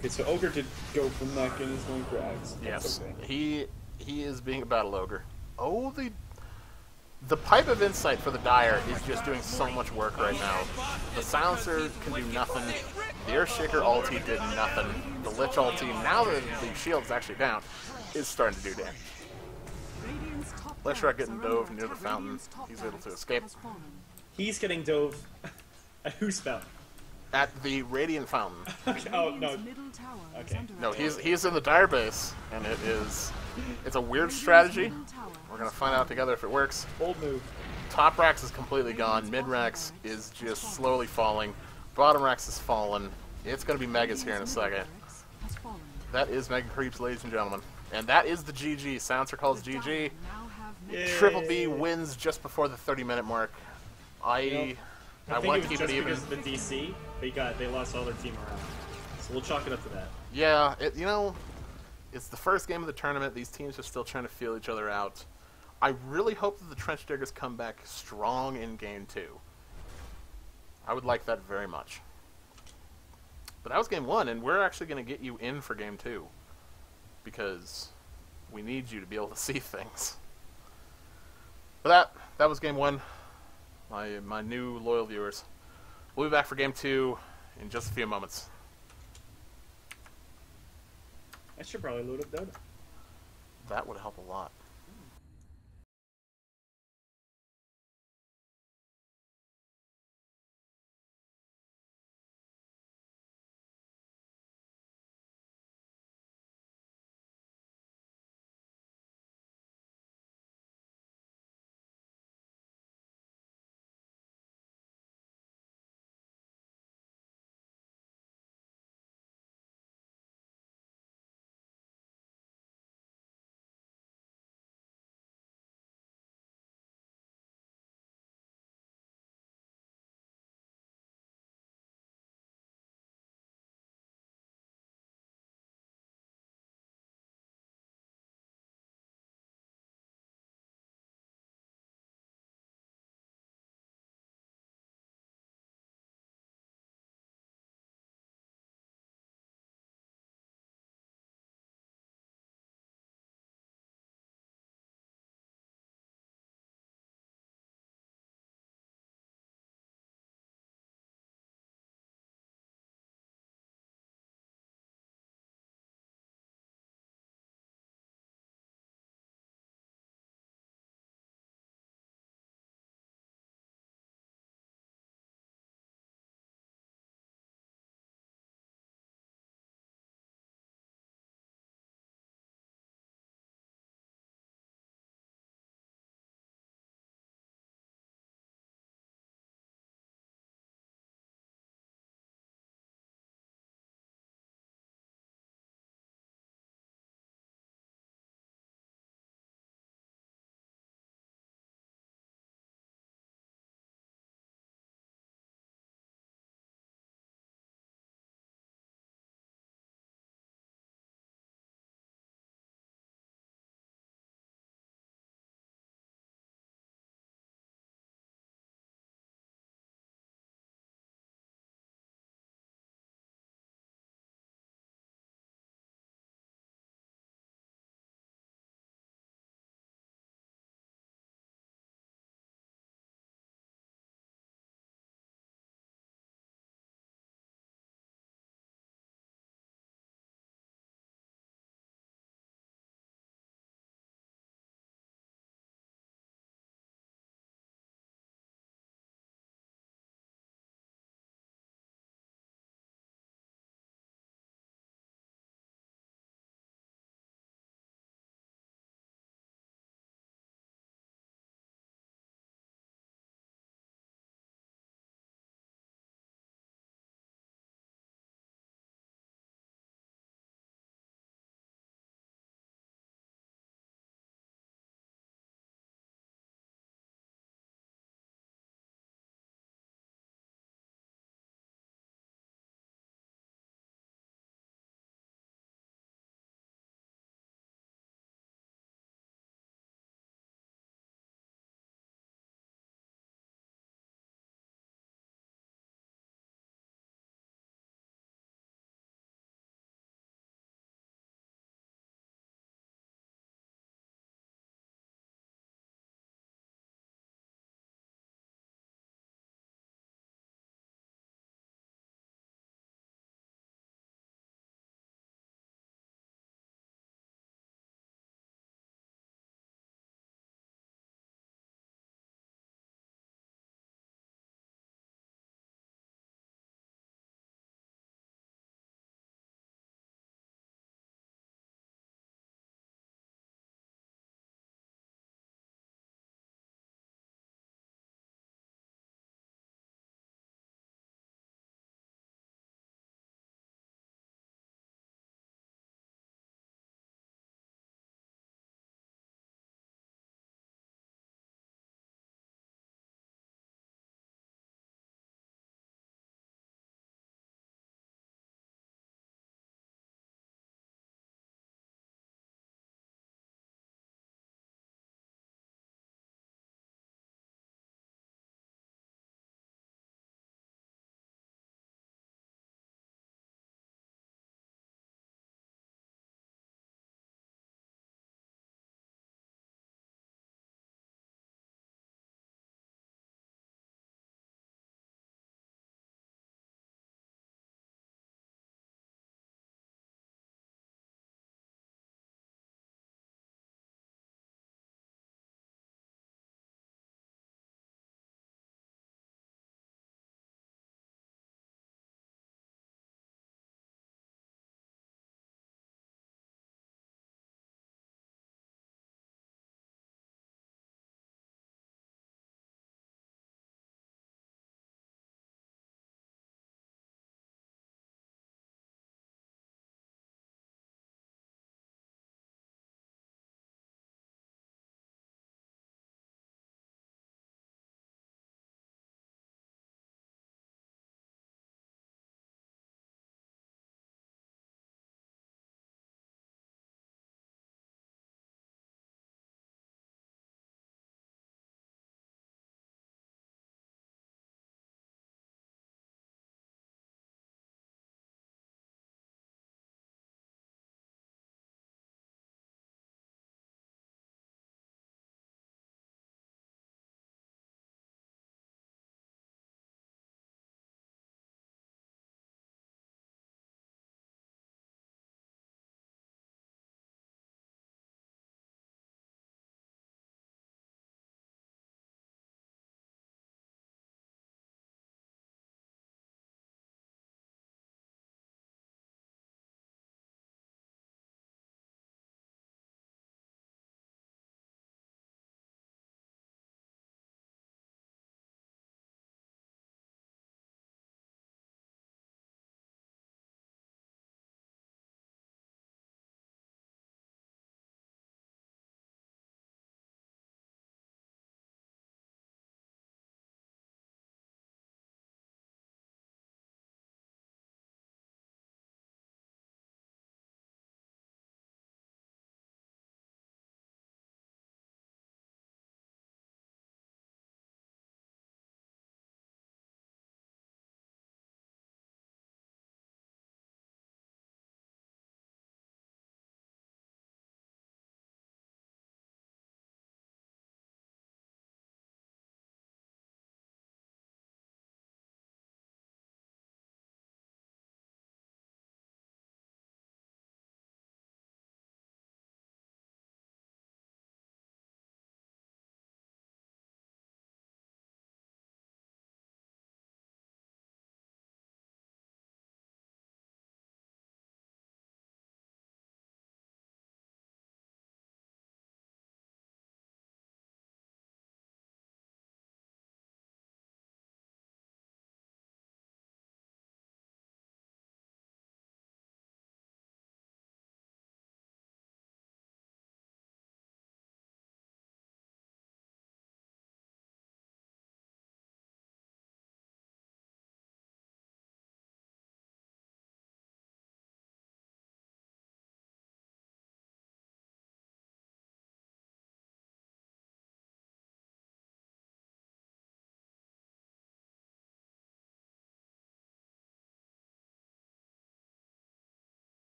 Okay, so Ogre did go for mech and he's going for Axe. Yes, okay. He is being a battle ogre. Oh, the Pipe of Insight for the Dire is just doing so much work right now. The Silencer can do nothing. The Earthshaker ulti did nothing. The Lich ulti, now that the shield's actually down, is starting to do damage. Leshrac getting dove near the fountain. He's able to escape. He's getting dove at whose fountain? At the Radiant Fountain. Oh, no. Okay. No, he's in the Dire base, and it's a weird strategy. We're gonna find out together if it works. Bold move. Top Rax is completely gone. Mid Rax is just slowly falling. Bottom Rax is fallen. It's gonna be Megas here in a second. That is Mega Creeps, ladies and gentlemen. And that is the GG. Silencer calls GG. Triple B wins just before the 30-minute mark. I want to keep it even. Because of the DC, they lost all their team around. So we'll chalk it up to that. Yeah, it's the first game of the tournament. These teams are still trying to feel each other out. I really hope that the Trench Diggers come back strong in Game 2. I would like that very much. But that was Game 1, and we're actually going to get you in for Game 2. Because we need you to be able to see things. But that was Game 1. My new loyal viewers. We'll be back for Game 2 in just a few moments. I should probably load up Dota. That would help a lot.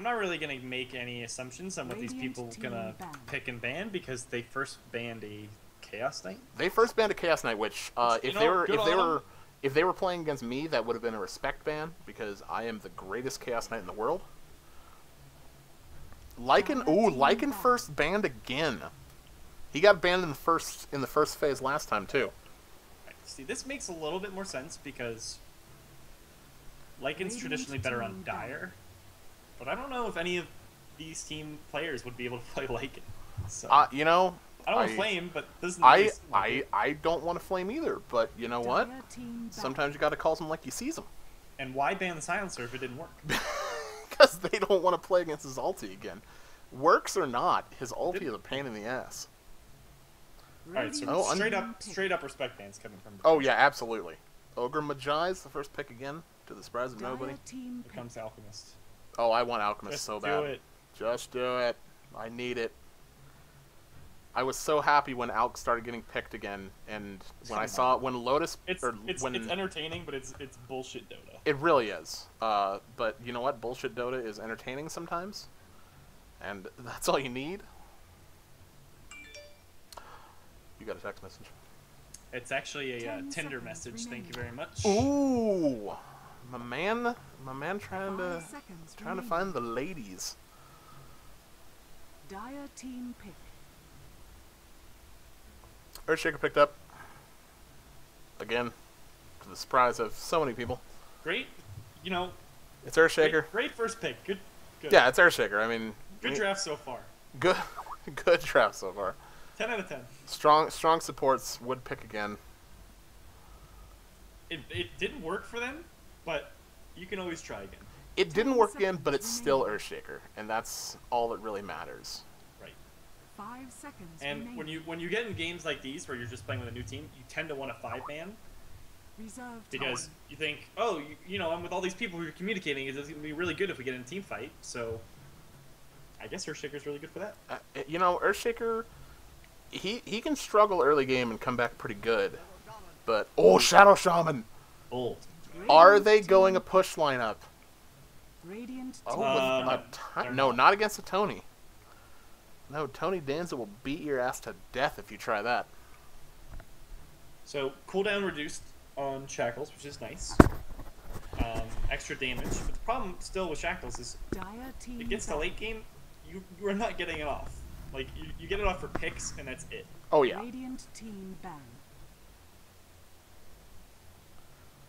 I'm not really gonna make any assumptions on what these people gonna pick and ban because they first banned a Chaos Knight. They first banned a Chaos Knight, which if they were playing against me, that would have been a respect ban because I am the greatest Chaos Knight in the world. Lycan first banned again. He got banned in the first phase last time too. See, this makes a little bit more sense because Lycan's traditionally better on Dire, but I don't know if any of these team players would be able to play Lycan. So, you know, I don't want to flame, but this is I don't want to flame either. But you know what? Sometimes you got to call them like you sees them. And why ban the Silencer if it didn't work? Because they don't want to play against his ulti again. Works or not, his ulti is a pain in the ass. Alright, so straight up respect bans coming from. Oh yeah, absolutely. Ogre Magi's the first pick again, to the surprise of nobody. Here comes Alchemist. Oh, I want Alchemist so bad. Do it. Just do it. I need it. I was so happy when Alk started getting picked again, and when Lotus it's entertaining, but it's bullshit Dota. It really is. But you know what? Bullshit Dota is entertaining sometimes, and that's all you need. You got a text message. It's actually a Tinder message. Thank you very much. Ooh, my man trying to find the ladies. Dire team pick. Earthshaker picked up again, to the surprise of so many people. Great, you know. It's Earthshaker. Great first pick. Good. Yeah, it's Earthshaker. I mean, good draft so far. Good draft so far. 10 out of 10. Strong supports would pick again. It didn't work for them, but you can always try again. It didn't work again, but it's still Earthshaker, and that's all that really matters. Right. 5 seconds. And remaining. when you get in games like these where you're just playing with a new team, you tend to want a 5-man. Because you think, oh, you know, I'm with all these people who are communicating. It's going to be really good if we get in a team fight. So, I guess Earthshaker's really good for that. You know, Earthshaker, he can struggle early game and come back pretty good. But Shadow Shaman. Bold. Are they going a push lineup? Radiant no, not against a Tony. No, Tony Danza will beat your ass to death if you try that. So cooldown reduced on Shackles, which is nice. Extra damage, but the problem still with Shackles is it gets to late game, you are not getting it off. Like you get it off for picks, and that's it. Oh yeah. Radiant team ban.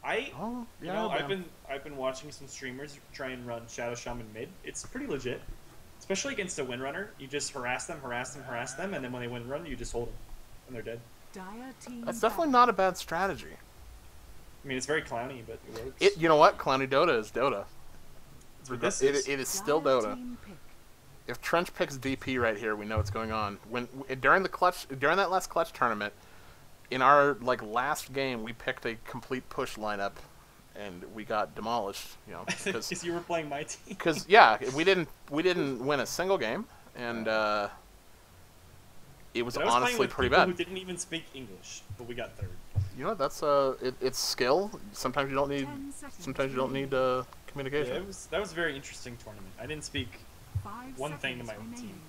I've been watching some streamers try and run Shadow Shaman mid. It's pretty legit, especially against a Windrunner. You just harass them, and then when they Windrun, you just hold them, and they're dead. That's definitely not a bad strategy. I mean, it's very clowny, but it works. You know what? Clowny Dota is Dota. It is still Dota. If Trench picks DP right here, we know what's going on. During that last clutch tournament, in our last game, we picked a complete push lineup, and we got demolished. You know, because you were playing my team. Because yeah, we didn't win a single game, and it was honestly pretty bad. Who didn't even speak English, but we got third. You know, that's it's skill. Sometimes you don't need communication. Yeah, that was a very interesting tournament. I didn't speak one thing to my own team.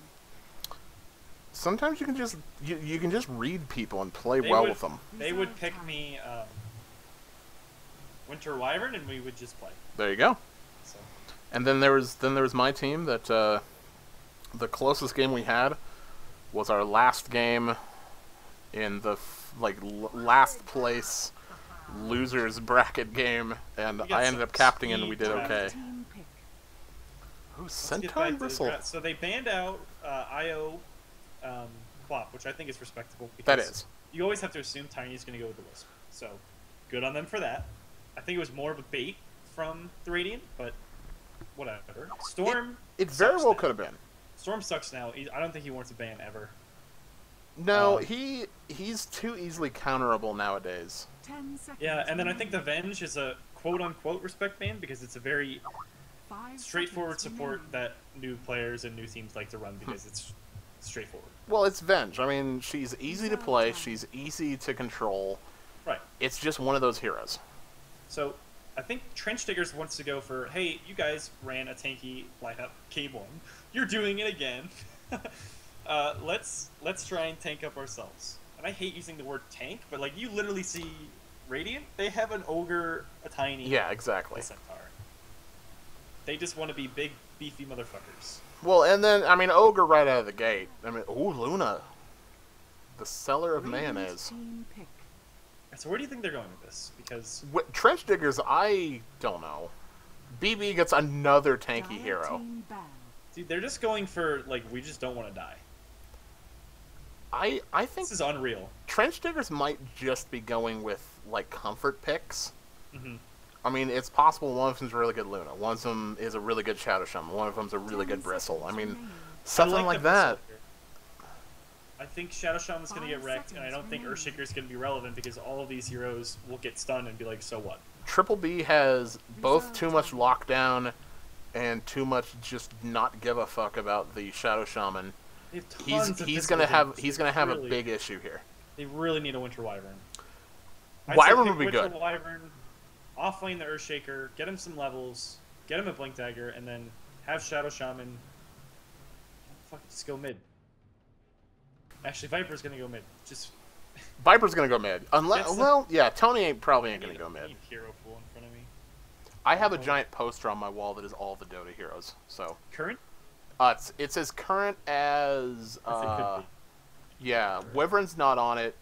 Sometimes you can just read people and play well with them. They would pick me Winter Wyvern, and we would just play. There you go. So. And then there was my team that the closest game we had was our last game in the last place losers bracket game, and I ended up captaining and we did okay. Ooh, Centaur Bristle. So they banned out IO Quap, which I think is respectable. That is. You always have to assume Tiny's going to go with the Wisp. So, good on them for that. I think it was more of a bait from the Radiant, but whatever. Storm. It very well could have been. Storm sucks now. I don't think he wants a ban ever. No, he's too easily counterable nowadays. 10 seconds. Yeah, and then I think the Venge is a quote-unquote respect ban because it's a very straightforward support that new players and new teams like to run because it's straightforward. Well, it's Venge. I mean, she's easy to play. She's easy to control. Right. It's just one of those heroes. So, I think Trench Diggers wants to go for, hey, you guys ran a tanky lineup game 1. You're doing it again. Let's try and tank up ourselves. And I hate using the word tank, but like you literally see Radiant, they have an ogre, a tiny, Yeah, exactly. a centaur. They just want to be big, beefy motherfuckers. Well, and then I mean, ogre right out of the gate. I mean, ooh, Luna, the seller of Radiant mayonnaise. team pick. So where do you think they're going with this? Because Trench Diggers, I don't know. BB gets another tanky Dire hero. team ban. dude, they're just going for like we just don't want to die. I think This is unreal. Trench Diggers might just be going with like comfort picks. Mm-hmm. I mean, it's possible one of them's a really good Luna, one of them is a really good Shadow Shaman, one of them's a really 10 good Bristle. I seconds mean, remaining. something I like the that. Berserker. I think Shadow Shaman's going to get 5 wrecked, and I seconds don't think remaining. Earthshaker's going to be relevant because all of these heroes will get stunned and be like, so what? Triple B has both too much lockdown and too much just not give a fuck about the Shadow Shaman. They have tons of He's physical gonna have damage. he's gonna have a big issue here. They really need a Winter Wyvern. Wyvern say would be pick Winter good. Wyvern, offlane the Earthshaker, get him some levels, get him a Blink Dagger, and then have Shadow Shaman. Fuck, just go mid. Actually, Viper's gonna go mid. Just Viper's gonna go mid. Unless, That's well, yeah, Tony probably ain't I gonna need- go I mid. need hero pool in front of me. I have a giant poster on my wall that is all the Dota heroes. So Current? it's as current as As it could be. yeah, Wyvern's not on it,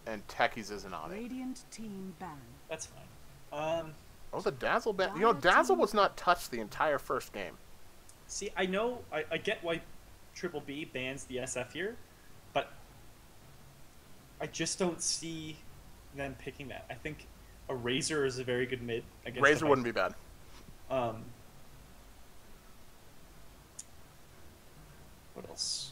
and Techies isn't on it. Radiant team ban. That's fine. Oh, the Dazzle ban. You know, Dazzle was not touched the entire first game. See, I know, I get why Triple B bans the SF here, but I just don't see them picking that. I think a Razor is a very good mid against Razor wouldn't be bad. What else?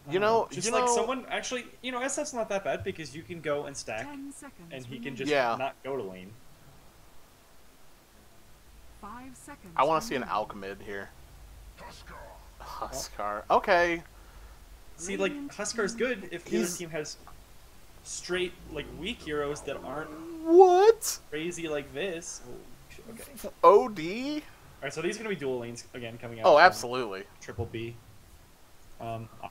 You know, just like someone actually, you know, SF's not that bad because you can go and stack, 10 seconds and he can remaining. just Yeah. not go to lane. 5 seconds. I want to see an remaining. Alchemid here. Tusker. Huskar. Okay. See, like Radiant Huskar's team good pick. if the other He's- team has straight like weak heroes that aren't What? crazy like this. Oh, okay. OD? All right, so these are gonna be dual lanes again coming out. Oh, from absolutely. Triple B.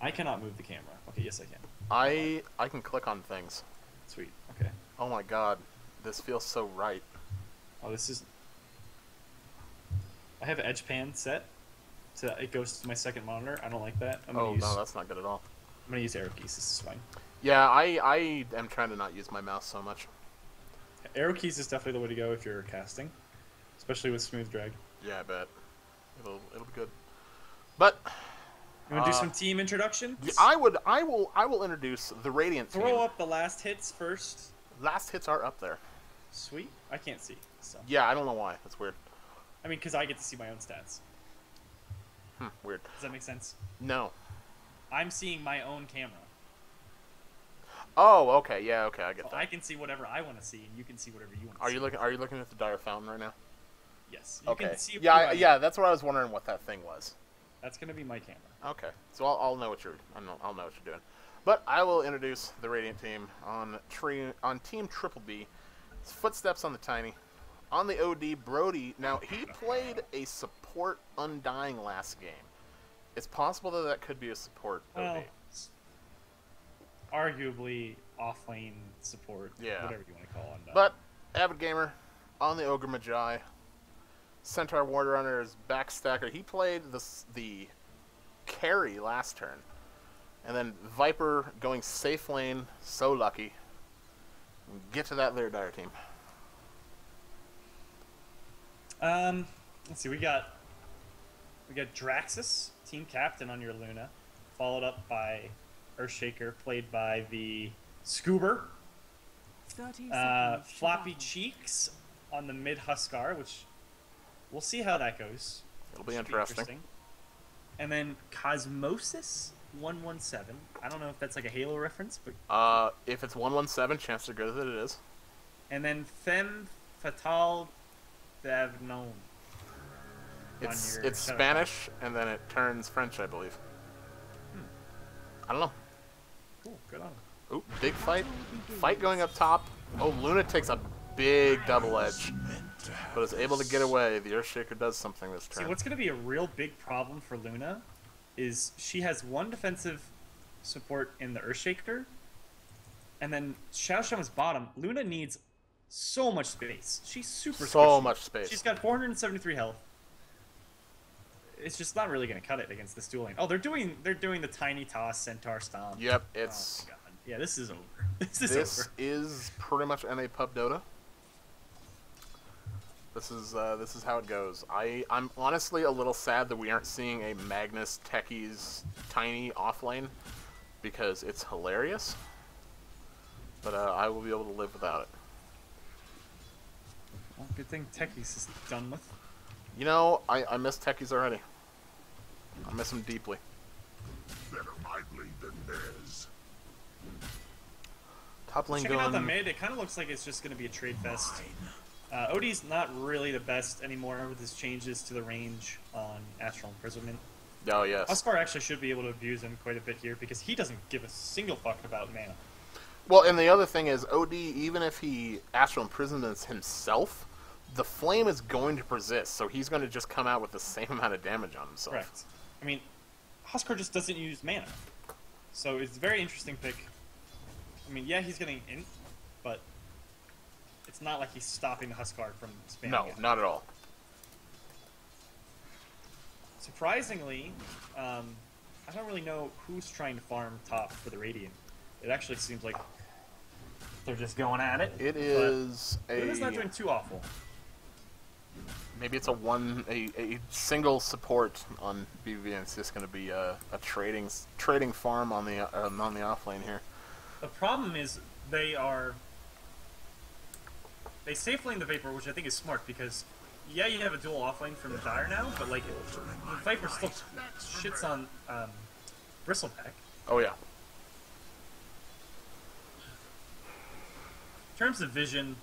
I cannot move the camera. Okay, yes I can. I can click on things. Sweet. Okay. Oh my god, this feels so right. Oh, this is. I have edge pan set, so it goes to my second monitor. I don't like that. I'm gonna Oh use. no, that's not good at all. I'm gonna use arrow keys. This is fine. Yeah, I am trying to not use my mouse so much. Arrow keys is definitely the way to go if you're casting, especially with smooth drag. Yeah, I bet. It'll be good. But You want to do some team introductions? I will introduce the Radiant team. Throw up the last hits first. Last hits are up there. Sweet. I can't see. So Yeah, I don't know why. That's weird. I mean, because I get to see my own stats. Weird. Does that make sense? No. I'm seeing my own camera. Oh, okay. Yeah, okay. I get So that. I can see whatever I want to see, and you can see whatever you want to Are see. you looking at the Dire Fountain right now? Yes. You Okay. can see Yeah, who I- yeah. That's what I was wondering what that thing was. That's gonna be my camera. Okay, so I'll know what I'll know what you're doing. But I will introduce the Radiant team on Team Triple B. Footsteps on the Tiny. On the OD, Brody. Now, he played a support Undying last game. It's possible that that could be a support Well, OD. arguably offlane support. Yeah. Whatever you want to call it. But, Avid Gamer, on the Ogre Magi. Centaur Warrior Runner is backstacker. He played the carry last turn. And then Viper going safe lane, so lucky. Get to that later, Dire team. Let's see. We got Draxus, team captain on your Luna, followed up by Earthshaker, played by the Scoober. 30 seconds. to Floppy battle. Cheeks on the mid Huskar, which we'll see how that goes. It'll be Should interesting. And then Cosmosis 117. I don't know if that's like a Halo reference, but If it's 117, chances are good that it is. and then Femme Fatale d'Avnon. It's your it's setup. Spanish, and then it turns French, I believe. I don't know. Cool, good on him. Ooh, big fight. Fight going up top. Oh, Luna takes a big double edge. but is able to get away. The Earthshaker does something this turn. See, what's going to be a real big problem for Luna is she has one defensive support in the Earthshaker, and then Xiao Shaman's bottom. Luna needs so much space. She's super so squishy. much space. She's got 473 health. It's just not really going to cut it against this dual lane. Oh, they're doing the tiny toss centaur stomp. Yep, it's. Oh my god. Yeah, this is over. This This is pretty much NA Pub Dota. This is how it goes. I'm honestly a little sad that we aren't seeing a Magnus Techies tiny offlane because it's hilarious. But I will be able to live without it. Well, good thing Techies is done with. You know, I miss Techies already. I miss them deeply. Better my blade than theirs. Top lane Checking out the going. mid, it kind of looks like it's just going to be a trade fest. OD's not really the best anymore with his changes to the range on Astral Imprisonment. Oh yes. Huskar actually should be able to abuse him quite a bit here because he doesn't give a single fuck about mana. Well, and the other thing is, OD, even if he Astral Imprisonments himself, the flame is going to persist, so he's going to just come out with the same amount of damage on himself. Correct. I mean, Huskar just doesn't use mana. So it's a very interesting pick. I mean, yeah, he's getting int, but it's not like he's stopping the Huskar from spamming No, it. not at all. Surprisingly, I don't really know who's trying to farm top for the Radiant. It actually seems like they're just going at it. It is Luna's not doing too awful. maybe it's a single support on BBB, and it's just going to be a trading farm on the offlane here. The problem is they safe lane the Vapor, which I think is smart because yeah, you have a dual offlane from the Dire now, but like the Viper still shits on Bristleback. Oh yeah. In terms of vision,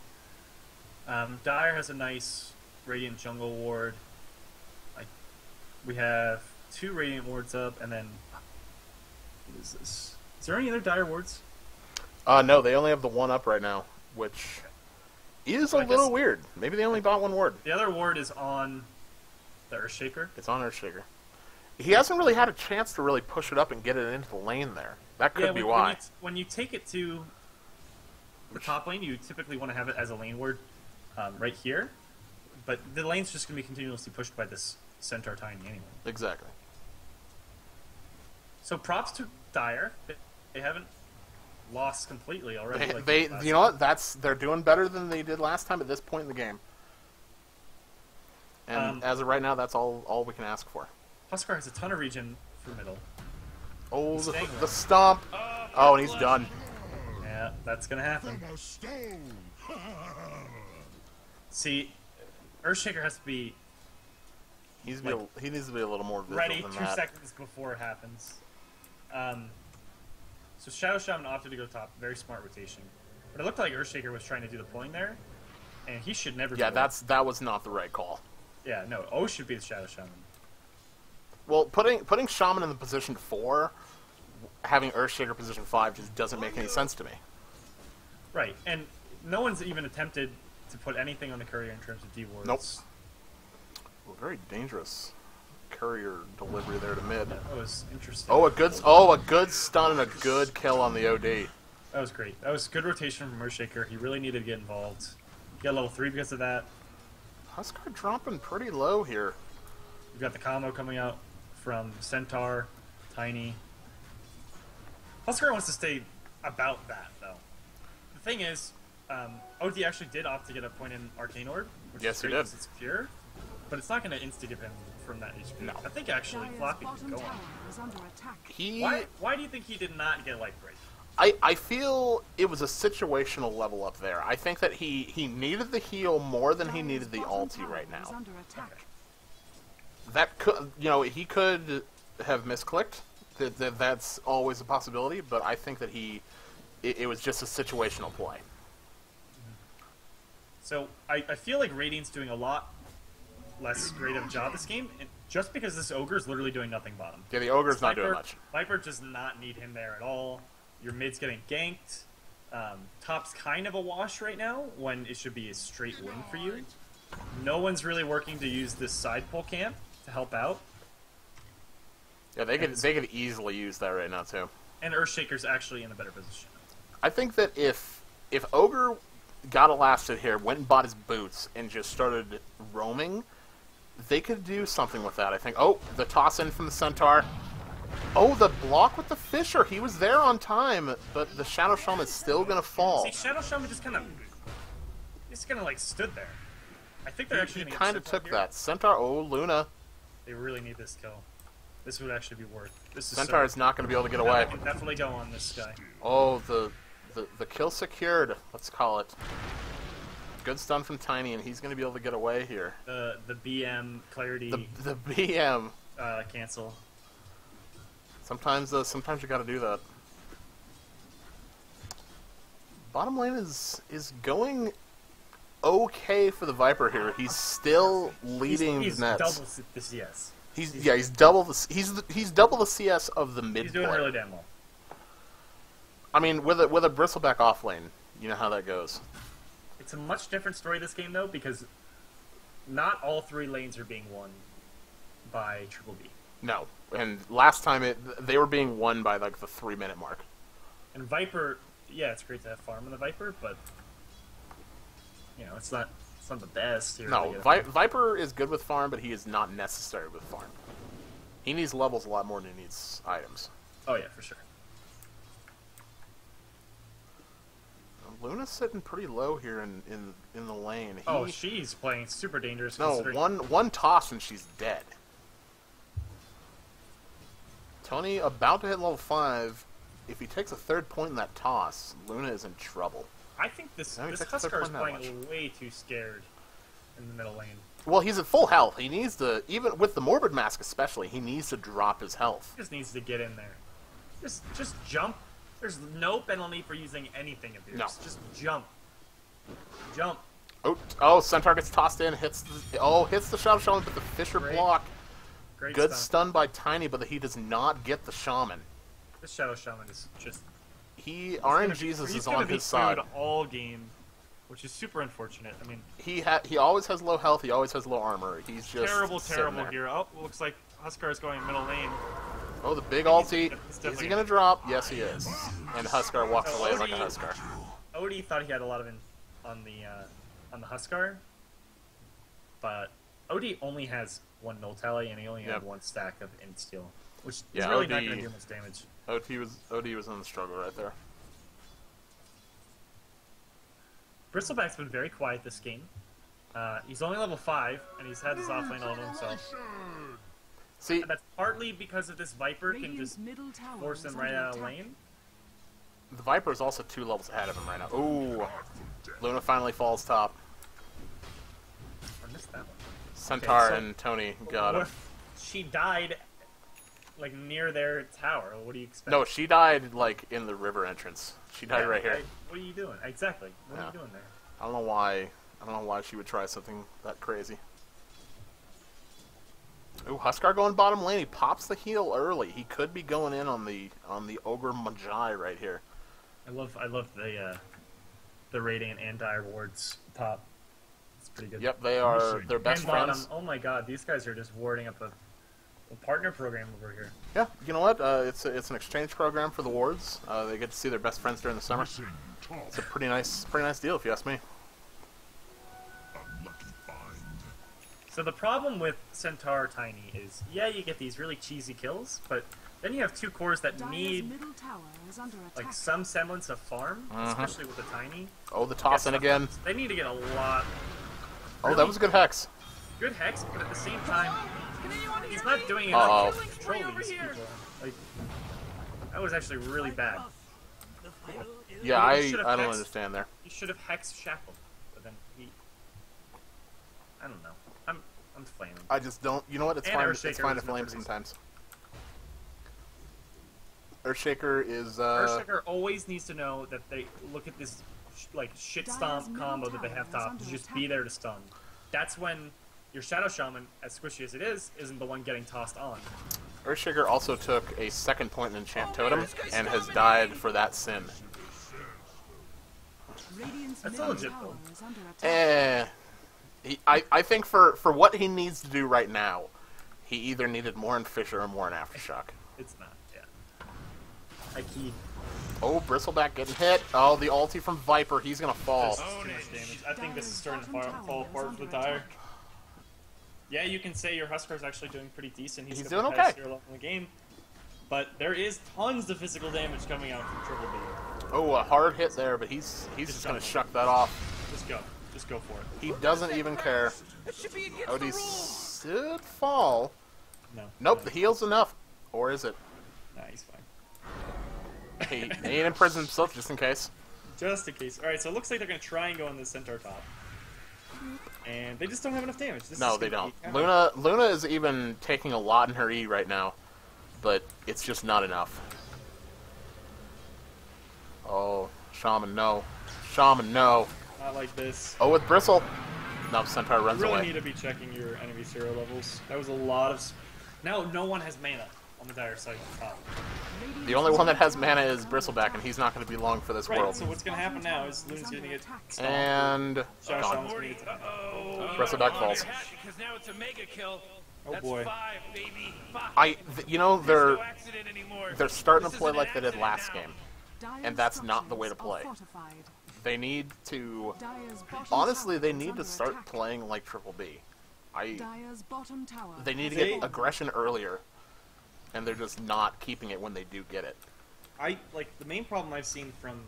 Dire has a nice Radiant Jungle Ward. We have 2 Radiant Wards up, and then what is this? Is there any other Dire Wards? No, they only have the one up right now, which is a little weird. Maybe they only bought one ward. The other ward is on the Earthshaker. It's on Earthshaker. He hasn't really had a chance to really push it up and get it into the lane there. That could be why. When you take it to the top lane, you typically want to have it as a lane ward right here. But the lane's just going to be continuously pushed by this Centaur Tiny anyway. Exactly. So props to Dire. They haven't lost completely already. You know what? They're doing better than they did last time at this point in the game. And as of right now, that's all we can ask for. Huskar has a ton of regen for middle. Oh, the stomp! Oh, and he's done. Yeah, that's gonna happen. From a stone. See, Earthshaker has to be He needs to be a little more visible ready than 2 that. seconds before it happens. So Shadow Shaman opted to go top. Very smart rotation. But it looked like Earthshaker was trying to do the pulling there, and he should never. Yeah, do that was not the right call. Yeah, no. O should be the Shadow Shaman. Well, putting Shaman in the position 4, having Earthshaker position 5 just doesn't make any sense to me. Right, and no one's even attempted to put anything on the courier in terms of D-wards. Nope. Well, very dangerous courier delivery there to mid. That was interesting. Oh, a good stun and a good kill on the OD. That was great. That was good rotation from Earthshaker. He really needed to get involved. He got level 3 because of that. Huskar dropping pretty low here. We've got the combo coming out from Centaur, Tiny. Huskar wants to stay about that, though. The thing is, OD actually did opt to get a point in Arcane Orb, which Yes, is he great did. 'cause it's pure, but it's not going to insta-give him from that HP. No. I think actually Dire's Floppy could bottom go tower on. is under attack. Why do you think he did not get Life Break? I feel it was a situational level up there. I think that he needed the heal more than he needed the Dire's bottom ulti right tower is now. under attack. That could, he could have misclicked. That's always a possibility, but I think that it was just a situational play. So I feel like Radiant's doing a lot less great of a job this game, and just because this Ogre is literally doing nothing bottom. Yeah, the Ogre's not doing much. Viper does not need him there at all. Your mid's getting ganked. Top's kind of a wash right now when it should be a straight win for you. No one's really working to use this side pole camp to help out. Yeah, they could easily use that right now too. And Earthshaker's actually in a better position. I think that if Ogre got elasted here, went and bought his boots, and just started roaming, they could do something with that, I think. Oh, the toss in from the Centaur. Oh, the block with the Fisher. He was there on time, but the Shadow Shaman's still going to fall. See, Shadow Shaman just kind of like stood there. I think they're actually He kind of took that. Centaur, oh, Luna. They really need this kill. This would actually be worth. This is Centaur is not going to be able to get away. I can definitely go on this guy. Oh, the kill secured, let's call it. Good stun from Tiny, and he's going to be able to get away here. The BM clarity. The BM. Cancel. Sometimes you got to do that. Bottom lane is going okay for the Viper here. He's still leading he's the nets. Double the CS. He's double the CS of the mid. He's doing play. really damn well. I mean, with a bristleback off lane, you know how that goes. It's a much different story this game though, because not all 3 lanes are being won by Triple B. No, and last time they were being won by like the 3-minute mark. And Viper, yeah, it's great to have farm in the Viper, but you know, it's not the best. No, Viper is good with farm, but he is not necessary with farm. He needs levels a lot more than he needs items. Oh yeah, for sure. Luna's sitting pretty low here in the lane. She's playing super dangerous. No, one toss and she's dead. Tony about to hit level 5. If he takes a 3rd point in that toss, Luna is in trouble. I think this Huskar is playing way too scared in the middle lane. Well, he's at full health. He needs to, even with the Morbid Mask especially, he needs to drop his health. He just needs to get in there. Just jump. There's no penalty for using anything of yours. No. Just jump. Jump. Oh, Centaur gets tossed in, hits the Shadow Shaman, but the Fisher block. Good stun by Tiny, but he does not get the Shaman. This Shadow Shaman is just... RNGesus is on his side all game, which is super unfortunate. I mean, he always has low health. He always has low armor. He's just terrible there. here. Oh, looks like Huskar is going middle lane. Oh, the big ulti. Is he gonna drop? Yes, he is. And Huskar walks away like a Huskar. Odie thought he had a lot of on the Huskar, but Odie only has 1 null tally and he only had 1 stack of insta, which is really not gonna do much damage. OD was in the struggle right there. Bristleback's been very quiet this game. He's only level 5, and he's had his offlane all to himself. See, and that's partly because of this Viper can just force him right out of lane. The Viper is also 2 levels ahead of him right now. Ooh, Luna finally falls top. I missed that one. Centaur and Tony got him. She died, like, near their tower. What do you expect? No, she died, like, in the river entrance. She died right here. What are you doing? Exactly. What are you doing there? I don't know why she would try something that crazy. Ooh, Huskar going bottom lane. He pops the heal early. He could be going in on the Ogre Magi right here. I love the Radiant and Dire Wards top. It's pretty good. Yep, they're best friends. Oh my god, these guys are just warding up a partner program over here. Yeah, you know what? It's an exchange program for the wards. They get to see their best friends during the summer. It's a pretty nice deal, if you ask me. So the problem with Centaur Tiny is, yeah, you get these really cheesy kills, but then you have 2 cores that need like some semblance of farm, especially with the Tiny. Oh, the toss in again. They need to get a lot. Oh, that was a good hex. Good hex, but at the same time, he's not doing enough to control these people. Like, that was actually really bad. Yeah, I don't understand there. He should have hexed Shackle, but then I don't know. I'm flaming. I just don't. You know what? It's fine. It's fine to flame sometimes. Earthshaker is. Earthshaker always needs to know that they look at this like shit stomp combo that they have top to just be there to stun. That's when your Shadow Shaman, as squishy as it is, isn't the one getting tossed on. Earthshaker also took a 2nd point in Enchant Totem and has died for that sin. That's a legit though. I think for what he needs to do right now, he either needed more in Fisher or more in Aftershock. It's not, yeah. I keyed. Oh, Bristleback getting hit. Oh, the ulti from Viper. He's going to fall. This is too much damage. I think this is starting to fall apart for the tire. Yeah, you can say your Huskar's actually doing pretty decent. He's doing the okay. highest hero level in the game. But there is tons of physical damage coming out from Triple B. Oh, a hard hit there, but he's just going to shuck that off. Just go. Just go for it. He doesn't even care. Odie should fall. No. Nope, No. the heal's enough. Or is it? Nah, he's fine. He ain't imprisoned himself just in case. Just in case. Alright, so it looks like they're going to try and go on the centaur top. And they just don't have enough damage. No, they don't. Luna is even taking a lot in her E right now, but it's just not enough. Oh, Shaman, no. Shaman, no. Not like this. Oh, with Bristle. No, Centaur runs You really away. need to be checking your enemy's hero levels. That was a lot of... Now no one has mana on the dire side of the top. The only one that has mana is Bristleback, and he's not going to be long for this Right, world. so what's going to happen now is Luna's going to get stomped. And Shao gone. Shaman's gonna get Bristleback falls. Because now it's a mega kill. Oh That's boy. 5, baby. 5. You know, There's no accident anymore. they're starting to This play is an like they did accident last now. game. Dire's And that's not the way to structures play. are fortified. They need to... Dire's bottom Honestly, tower they is need under to start attack. playing like Triple B. Dire's bottom tower They need to has get fallen. aggression earlier, and they're just not keeping it when they do get it. The main problem I've seen from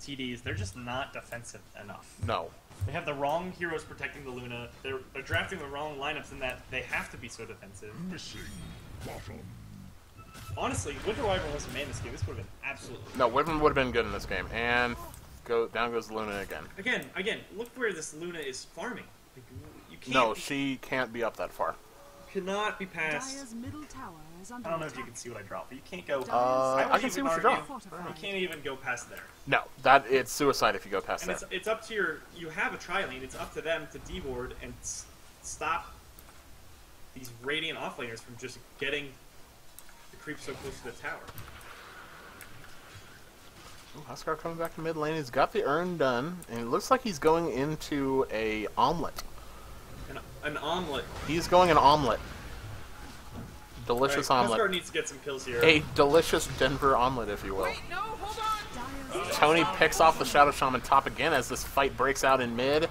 TD is they're just not defensive enough. No. They have the wrong heroes protecting the Luna. They're drafting the wrong lineups in that they have to be so defensive. Missing bottom. Honestly, Winter Wyvern wasn't made in this game. This would have been absolutely... No, Wyvern would have been good in this game. And down goes Luna again. Again, look where this Luna is farming. Like, you can't... No, she can't be up that far. cannot be past... Dire's middle tower is under I don't know if you attack. can see what I dropped, but you can't go... I can see what you dropped. You can't even go past there. No, it's suicide if you go past And that. it's up to your... You have a tri-lane. It's up to them to deboard and stop these Radiant offlaners from just getting the creep so close to the tower. Huskar coming back to mid lane. He's got the urn done, and it looks like he's going into a omelet. An omelet. He's going an omelet. Delicious omelet. Huskar needs to get some kills here. A delicious Denver omelet, if you will. Wait, no, hold on. Dire's Tony picks off the Shadow Shaman top again as this fight breaks out in mid.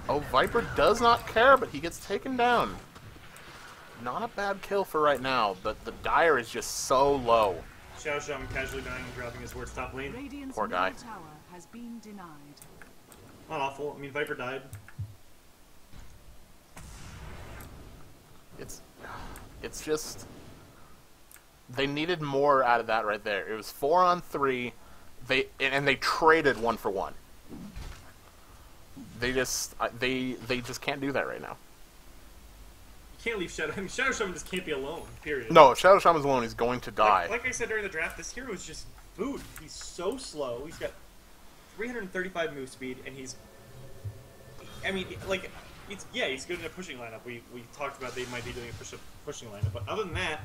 Oh, Viper does not care, but he gets taken down. Not a bad kill for right now, but the Dire is just so low. Xiao Shaman casually dying and dropping his wards top lane. Radiant's Poor guy. middle tower has been denied. Not awful. I mean, Viper died. It's just... They needed more out of that right there. It was 4-on-3. They traded 1 for 1. They just can't do that right now. You can't leave Shadow. I mean, Shadow Shaman just can't be alone. Period. No, Shadow Shaman's alone. He's going to die. Like I said during the draft, this hero is just food. He's so slow. He's got 335 move speed, and he's... I mean, like... he's good in a pushing lineup. We talked about they might be doing a pushing lineup, but other than that,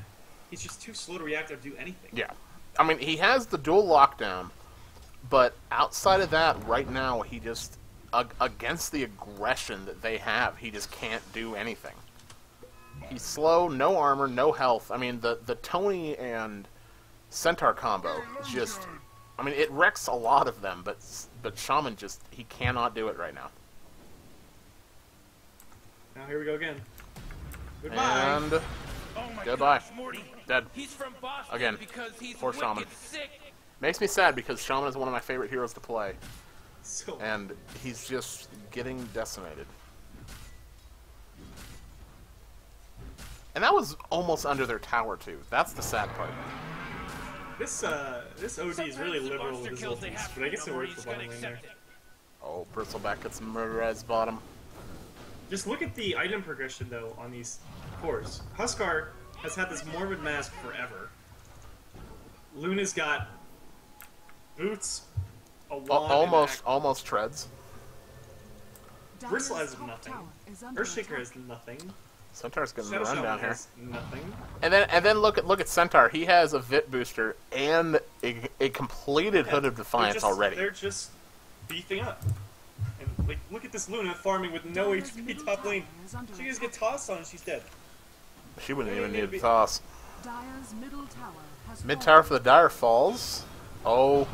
he's just too slow to react or do anything. Yeah. I mean, he has the dual lockdown, but outside of that, right now, he just... against the aggression that they have, he just can't do anything. He's slow, no armor, no health. I mean, the Tony and Centaur combo just... I mean, it wrecks a lot of them, but Shaman just... He cannot do it right now. Now here we go again. Goodbye. And... Oh my Goodbye. gosh, Morty. Dead. He's from Boston Again. because he's Poor wicked Shaman. sick. Makes me sad because Shaman is one of my favorite heroes to play. So And he's just getting decimated. And that was almost under their tower, too. That's the sad part. this OD is really liberal with his ultimates, but I guess it worked for bottom lane there. Oh, Bristleback gets murderized bottom. Just look at the item progression, though, on these cores. Huskar has had this Morbid Mask forever. Luna's got boots, a wand, Almost treads. Bristle Dire's has top nothing. tower is under Earthshaker attack. has nothing. Centaur's getting Shadow run Shaman down here. has nothing. And then look at Centaur. He has a Vit booster and a completed Hood of Defiance already. They're just beefing up. And Like, look at this Luna farming with no Dire's HP middle top tower lane. is under She just attack. get tossed on and she's dead. She wouldn't even Yeah, need maybe. a toss. Dire's middle tower has Mid fallen. tower for the Dire falls. Oh,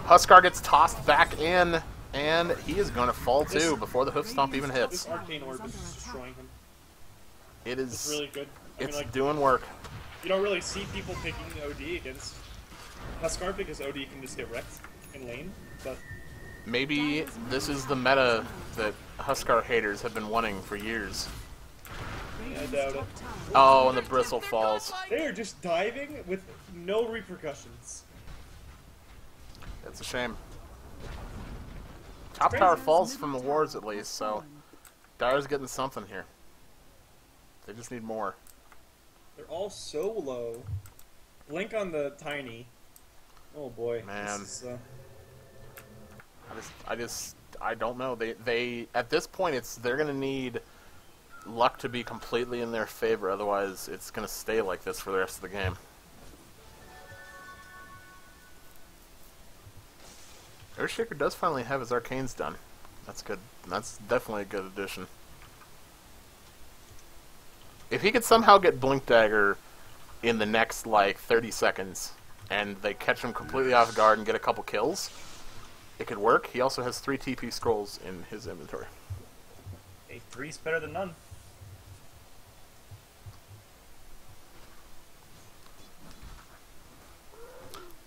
Huskar gets tossed back in, and he is going to fall too before the hoof stomp even hits. This arcane orb is destroying him. It It's is. really good. I It's mean, like, doing work. you don't really see people picking OD against Huskar because OD can just get wrecked in lane, but Maybe this is the meta that Huskar haters have been wanting for years. I doubt it. Oh, and the bristle falls. They are just diving with no repercussions. It's a shame. Top tower falls from the wards at least, so Dire's getting something here. They just need more. They're all so low. Blink on the tiny. Oh boy. Man. This is, I don't know. They at this point they're gonna need luck to be completely in their favor, otherwise it's gonna stay like this for the rest of the game. Earthshaker does finally have his arcanes done. That's good. That's definitely a good addition. If he could somehow get Blink Dagger in the next, like, 30 seconds, and they catch him completely off guard and get a couple kills, it could work. He also has 3 TP scrolls in his inventory. hey, 3's better than none.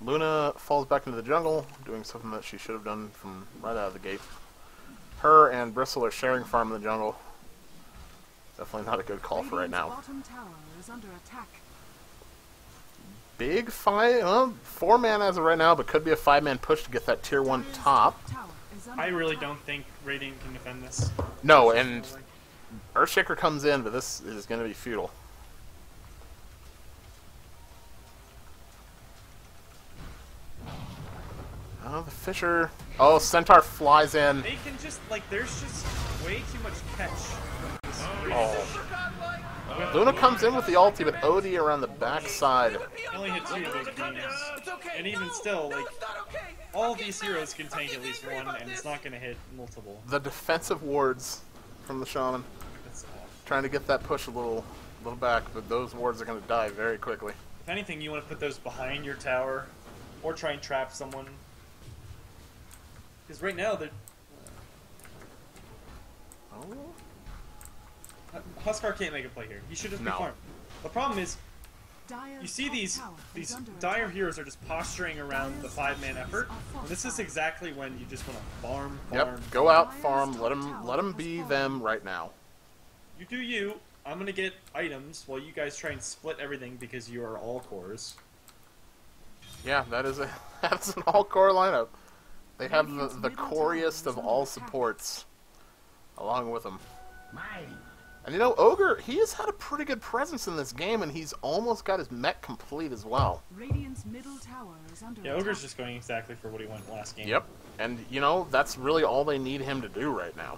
Luna falls back into the jungle, doing something that she should have done from right out of the gate. Her and Bristle are sharing farm in the jungle. Definitely not a good call for right now. Bottom tower is under attack. Big fight, well, 4-man as of right now, but could be a 5-man push to get that tier 1 top. Tower is under I really attack. don't think Radiant can defend this. No, and Earthshaker comes in, but this is going to be futile. Oh, the Fisher. Oh, Centaur flies in. They can just, like, there's just way too much catch. Oh. Luna comes in with the ulti, but OD around the backside. He only hit 2 big beams. And even still, like, all these heroes can tank at least one, and it's not going to hit multiple. The defensive wards from the Shaman. That's awful. Trying to get that push a little back, but those wards are going to die very quickly. If anything, you want to put those behind your tower, or try and trap someone. Because right now, they're... Oh. Huskar can't make a play here. He should just be No. farmed. The problem is, Dire's you see top these tower these is under dire attack. heroes are just posturing around the 5-man effort. And this is exactly when you just want to farm. Yep, go out, farm, let them be them right now. You do you. I'm gonna get items while you guys try and split everything because you are all cores. Yeah, that's an all-core lineup. They have the coriest of all supports along with them. And you know, Ogre, he has had a pretty good presence in this game, and he's almost got his mech complete as well. Radiant's middle tower is under Yeah, attack. Ogre's just going exactly for what he went last game. Yep, and you know, that's really all they need him to do right now.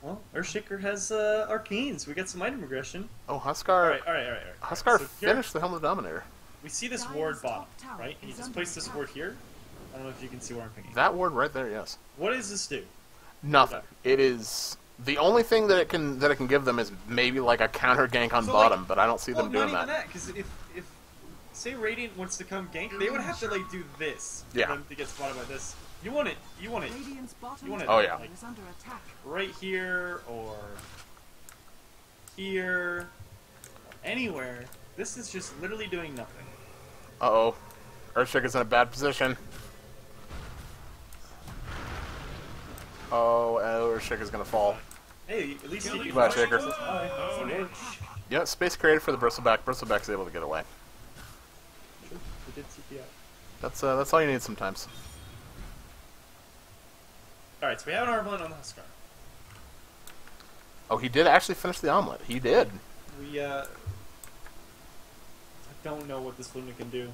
Well, Earthshaker has arcanes. We got some item regression. Oh, Huskar. All right. Huskar So here- finished the Helm of the Dominator. We see this Dire's ward top bottom, tower right? He is just under placed this attack. ward here. I don't know if you can see where I'm picking. That ward right there, yes. What does this do? Nothing. It is the only thing that it can give them is maybe like a counter gank on So, bottom, like, but I don't see them doing not even that. because if say Radiant wants to come gank, they would have to like do this Yeah. for them to get spotted by this. You want it Radiant's bottom You want it- Oh, tower yeah. is under attack. right here or here, or anywhere. This is just literally doing nothing. Uh-oh. Earthshaker's in a bad position. Oh, Earthshaker's gonna fall. Hey, at least you can Goodbye, Shaker. Hi. Yeah, space created for the Bristleback. Bristleback's able to get away. True. We did CP out. That's all you need sometimes. Alright, so we have an Arbalin on the Huskar. Oh, he did actually finish the omelet. He did. We I don't know what this Luna can do.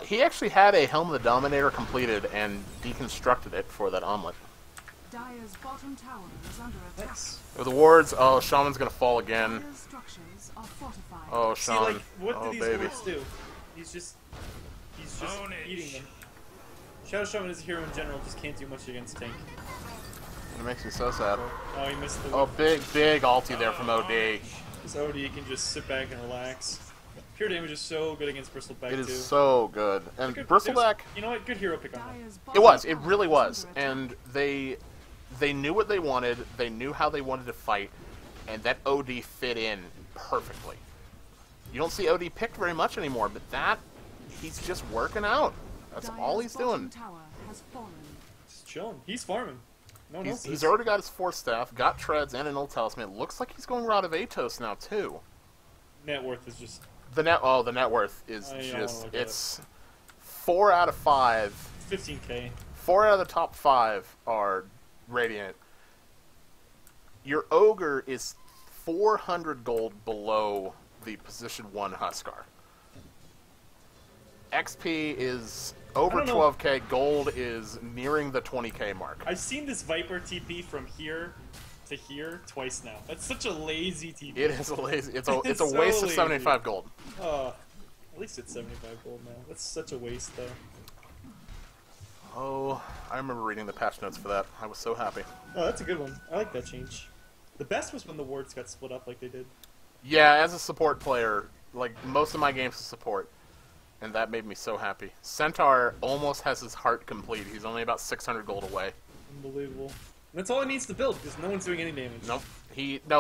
He actually had a Helm of the Dominator completed and deconstructed it for that omelet. Dire's bottom tower is under attack. Nice. With the wards, oh, Shaman's gonna fall again. Dire's structures are fortified. Oh, See, Shaman. like, what Oh, do these baby. wolves do? He's just Own it. eating them. Shadow Shaman as a hero in general just can't do much against tank. It makes me so sad. Oh, he missed the. Oh, big ulti there from OD. This OD can just sit back and relax. Pure damage is so good against Bristleback It is too. so good. And Bristleback, You know what? Good hero pick on him. Dire's it was. bottom It really tower is was. under attack. And they knew what they wanted. They knew how they wanted to fight, and that OD fit in perfectly. You don't see OD picked very much anymore, but he's just working out. That's all Dire's he's bottom doing. tower has fallen. Just chilling. He's farming. No one else He's is. already got his 4 staff, got treads, and an ult talisman. It looks like he's going Rod of Atos now too. Net worth is just The net worth is I don't just wanna look at it's 4 out of 5. 15k. 4 out of the top 5 are Radiant. Your Ogre is 400 gold below the position 1 Huskar. XP is over I don't know. 12k, gold is nearing the 20k mark. I've seen this Viper TP from here to here twice now. That's such a lazy TP. It is a lazy, it's a It's waste so of lazy. 75 gold. At least it's 75 gold now. That's such a waste though. Oh, I remember reading the patch notes for that. I was so happy. Oh, that's a good one. I like that change. The best was when the wards got split up like they did. Yeah, as a support player, like most of my games is support, and that made me so happy. Centaur almost has his heart complete. He's only about 600 gold away. Unbelievable. And that's all it needs to build because no one's doing any damage. Nope.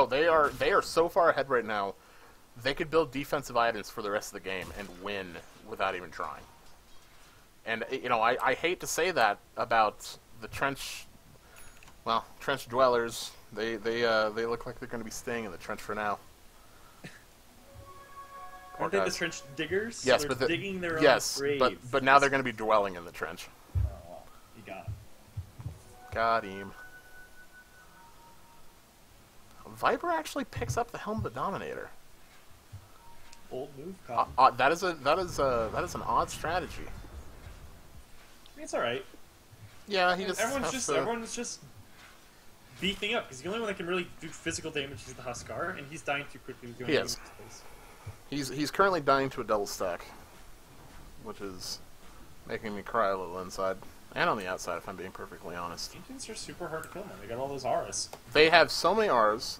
They are so far ahead right now. They could build defensive items for the rest of the game and win without even trying. And you know, I hate to say that about the trench dwellers. They look like they're going to be staying in the trench for now. Poor Aren't they the guys. trench diggers? Yes, so but they're digging their own grave. but now they're going to be dwelling in the trench. Oh, well, you got it. Got him. Viper actually picks up the Helm of the Dominator. Bold move, Cotton. That is an odd strategy. I mean, it's alright. Yeah, he just Everyone's just beefing up because the only one that can really do physical damage is the Huskar, and he's dying too quickly to do He anything is. in this space. He's currently dying to a double stack, which is making me cry a little inside and on the outside, if I'm being perfectly honest. Ancients are super hard to kill now. They got all those auras. They have so many R's.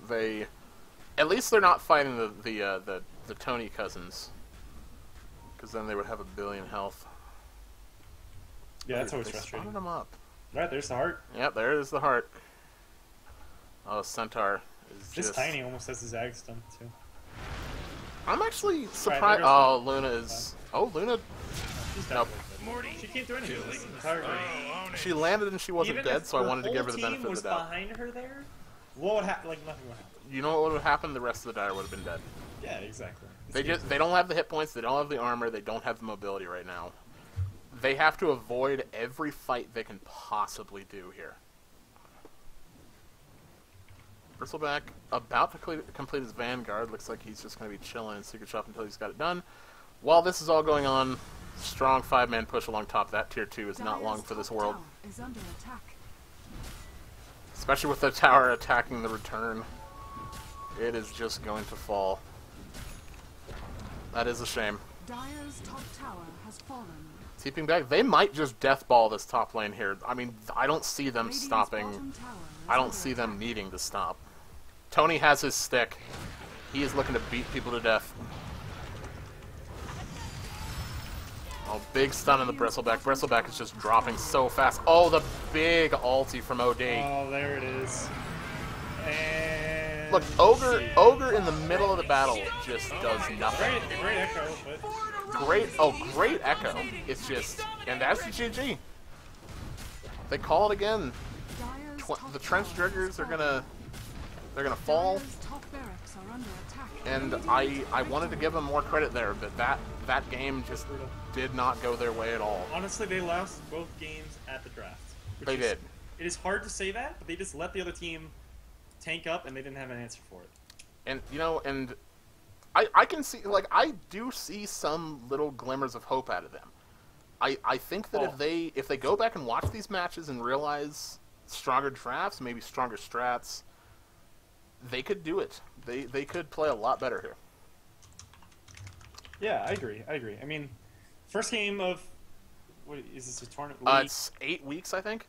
At least they're not fighting the Tony cousins, because then they would have a billion health. Yeah, that's always They frustrating. spotted him up. Right, there's the heart. Yep, there is the heart. Oh, Centaur is This just... Tiny almost has his Ag stump too. I'm actually there surprised... goes Oh, Luna is... Oh, Luna... She's Nope. dead. Morty. She can't do anything this entire game. Oh, own it. She landed and she wasn't Even dead, if so I wanted to give her the whole benefit team of was the doubt. behind her there, what would happen? Like nothing would happen. You know what would have happened? The rest of the Dire would have been dead. Yeah, exactly. They don't have the hit points, they don't have the armor, they don't have the mobility right now. They have to avoid every fight they can possibly do here. Bristleback about to complete his Vanguard. Looks like he's just going to be chilling in Secret Shop until he's got it done. While this is all going on, strong 5-man push along top. That tier 2 is not Dire's long for this top world. tower is under attack. Especially with the tower attacking the return. It is just going to fall. That is a shame. Dire's top tower has fallen. Keeping back, they might just death ball this top lane here. I mean, I don't see them Radiant's stopping. bottom tower is I don't under see them attack. needing to stop. Tony has his stick. He is looking to beat people to death. Oh, big stun on the Bristleback. Bristleback is just dropping so fast. Oh, the big ulti from OD. Oh, there it is. And Look, Ogre in the middle of the battle just does nothing. great echo, but Great echo. It's just, and that's the GG. They call it again. Dire's top The trench tower triggers has are fallen. they're gonna fall. Dire's top barracks are under attack. And I wanted to give them more credit there, but that game just did not go their way at all. honestly, they lost both games at the draft. which They is- did. It is hard to say that, but they just let the other team tank up, and they didn't have an answer for it. And you know, and I can see, like, I do see some little glimmers of hope out of them. I think that Oh. if they go back and watch these matches and realize stronger drafts, maybe stronger strats, they could do it. They could play a lot better here. Yeah, I agree. I mean, first game of What is this, a tournament? It's 8 weeks, I think.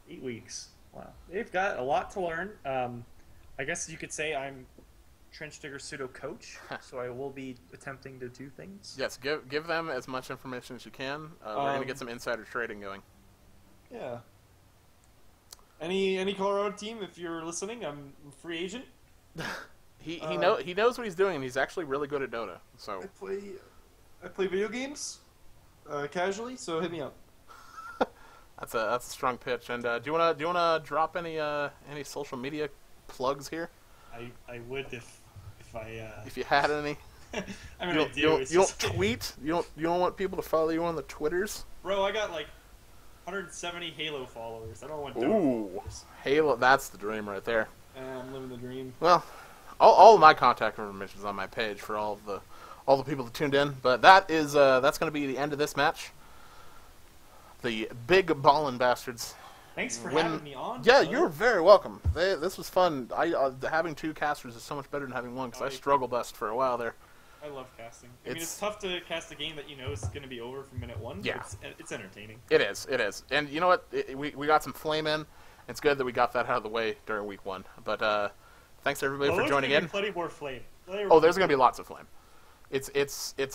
8 weeks. Wow. They've got a lot to learn. I guess you could say I'm Trench Digger pseudo coach, so I will be attempting to do things. Yes, give them as much information as you can. We're going to get some insider trading going. Yeah. Any Colorado team, if you're listening, I'm a free agent. He knows what he's doing, and he's actually really good at Dota. So I play video games casually, so hit me up. that's a strong pitch. And do you wanna drop any social media plugs here? I would if I if you had any. I mean, you don't tweet. You don't want people to follow you on the Twitters. Bro, I got like 170 Halo followers. I don't want Dota followers. Halo, that's the dream right there. I'm living the dream. Well, all of my contact information is on my page for all the people that tuned in. But that's going to be the end of this match. The big ballin' bastards. Thanks for having me on. Yeah, you're very welcome. This was fun. Having 2 casters is so much better than having 1 because I struggled best for a while there. I love casting. I mean, it's tough to cast a game that you know is going to be over from minute 1. Yeah. But it's entertaining. It is. And you know what? We got some flame in. It's good that we got that out of the way during week 1. But thanks everybody for joining in. Plenty more flame. There's going to be lots of flame. It's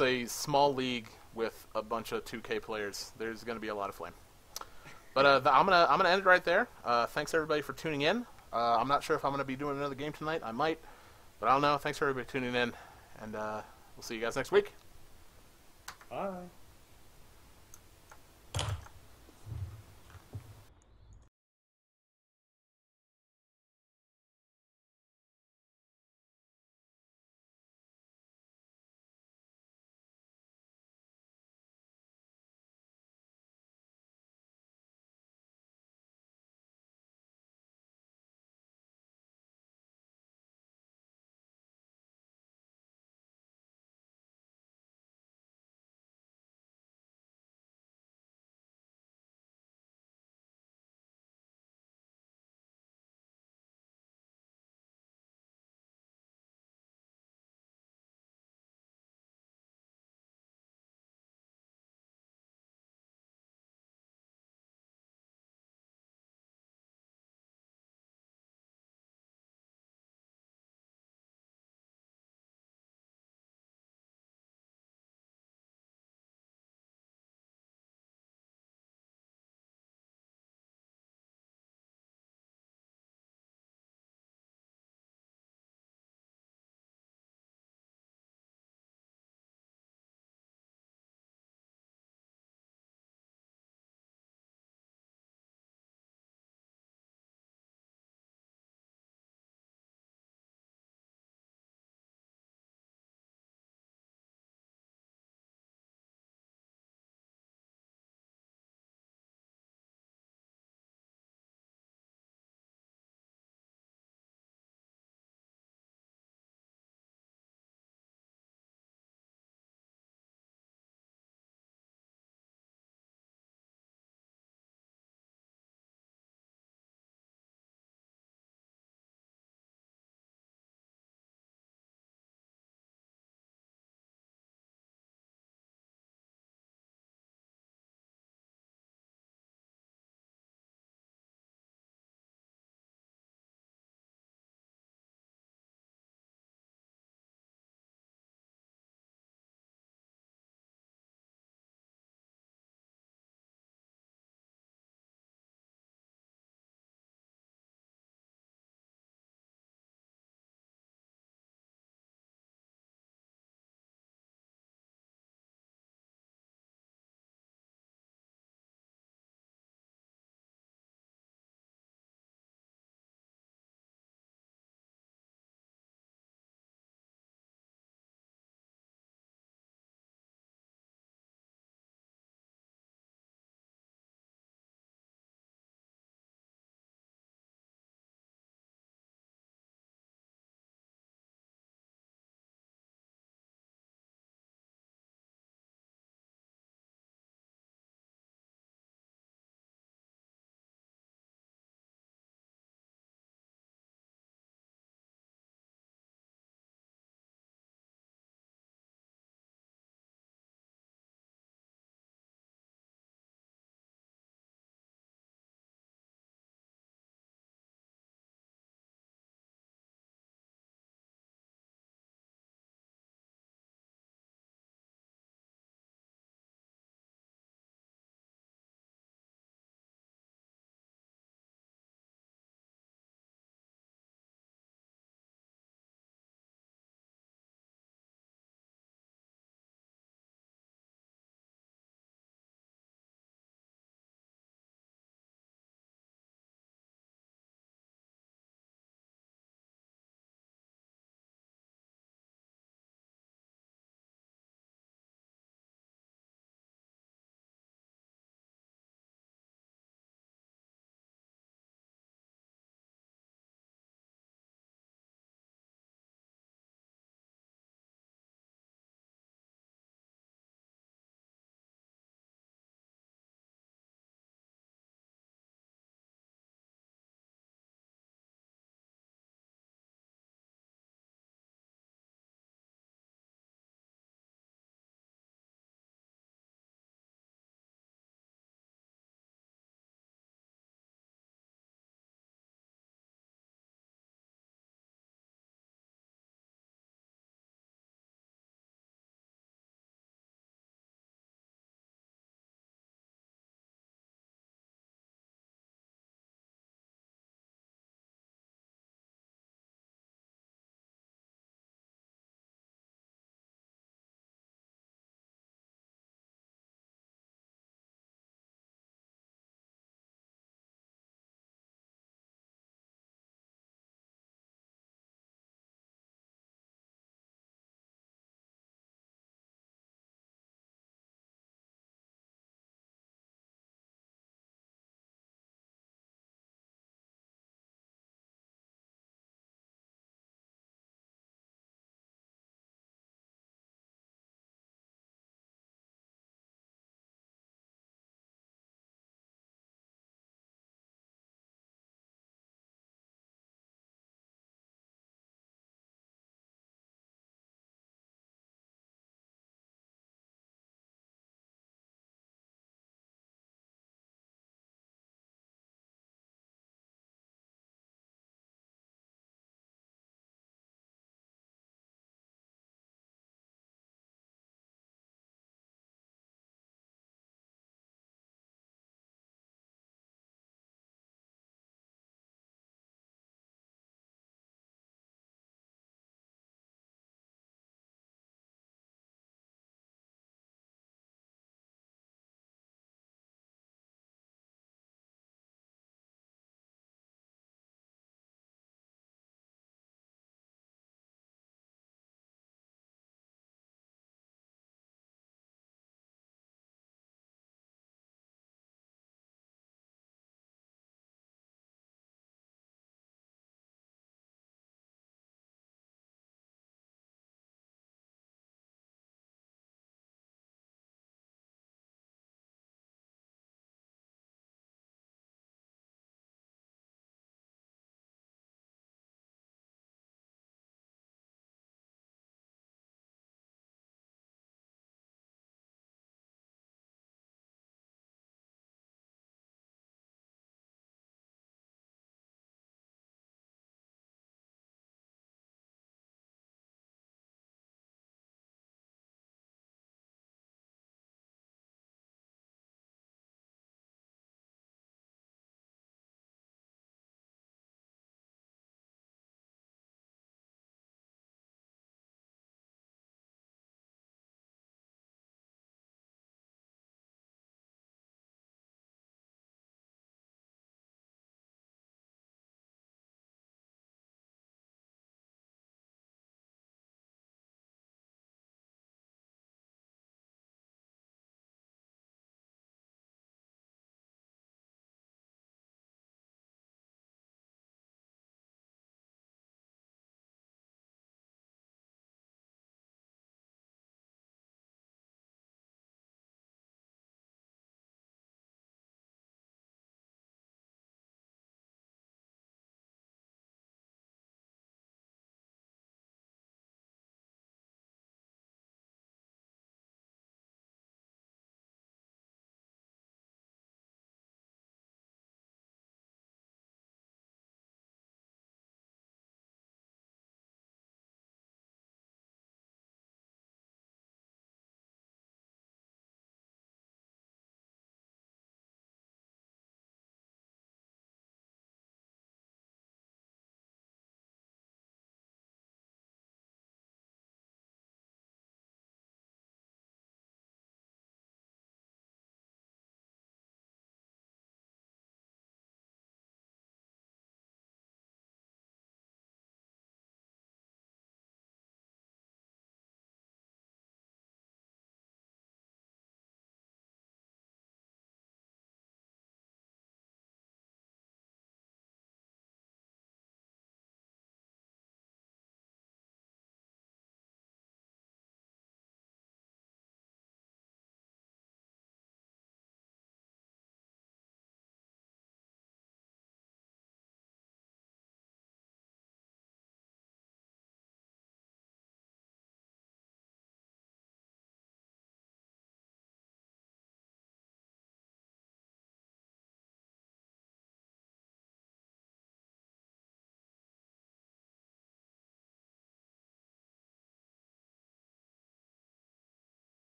a small league with a bunch of 2K players. There's going to be a lot of flame. But I'm gonna end it right there. Thanks everybody for tuning in. I'm not sure if I'm gonna be doing another game tonight. I might, but I don't know. Thanks for everybody tuning in, and we'll see you guys next week. Bye.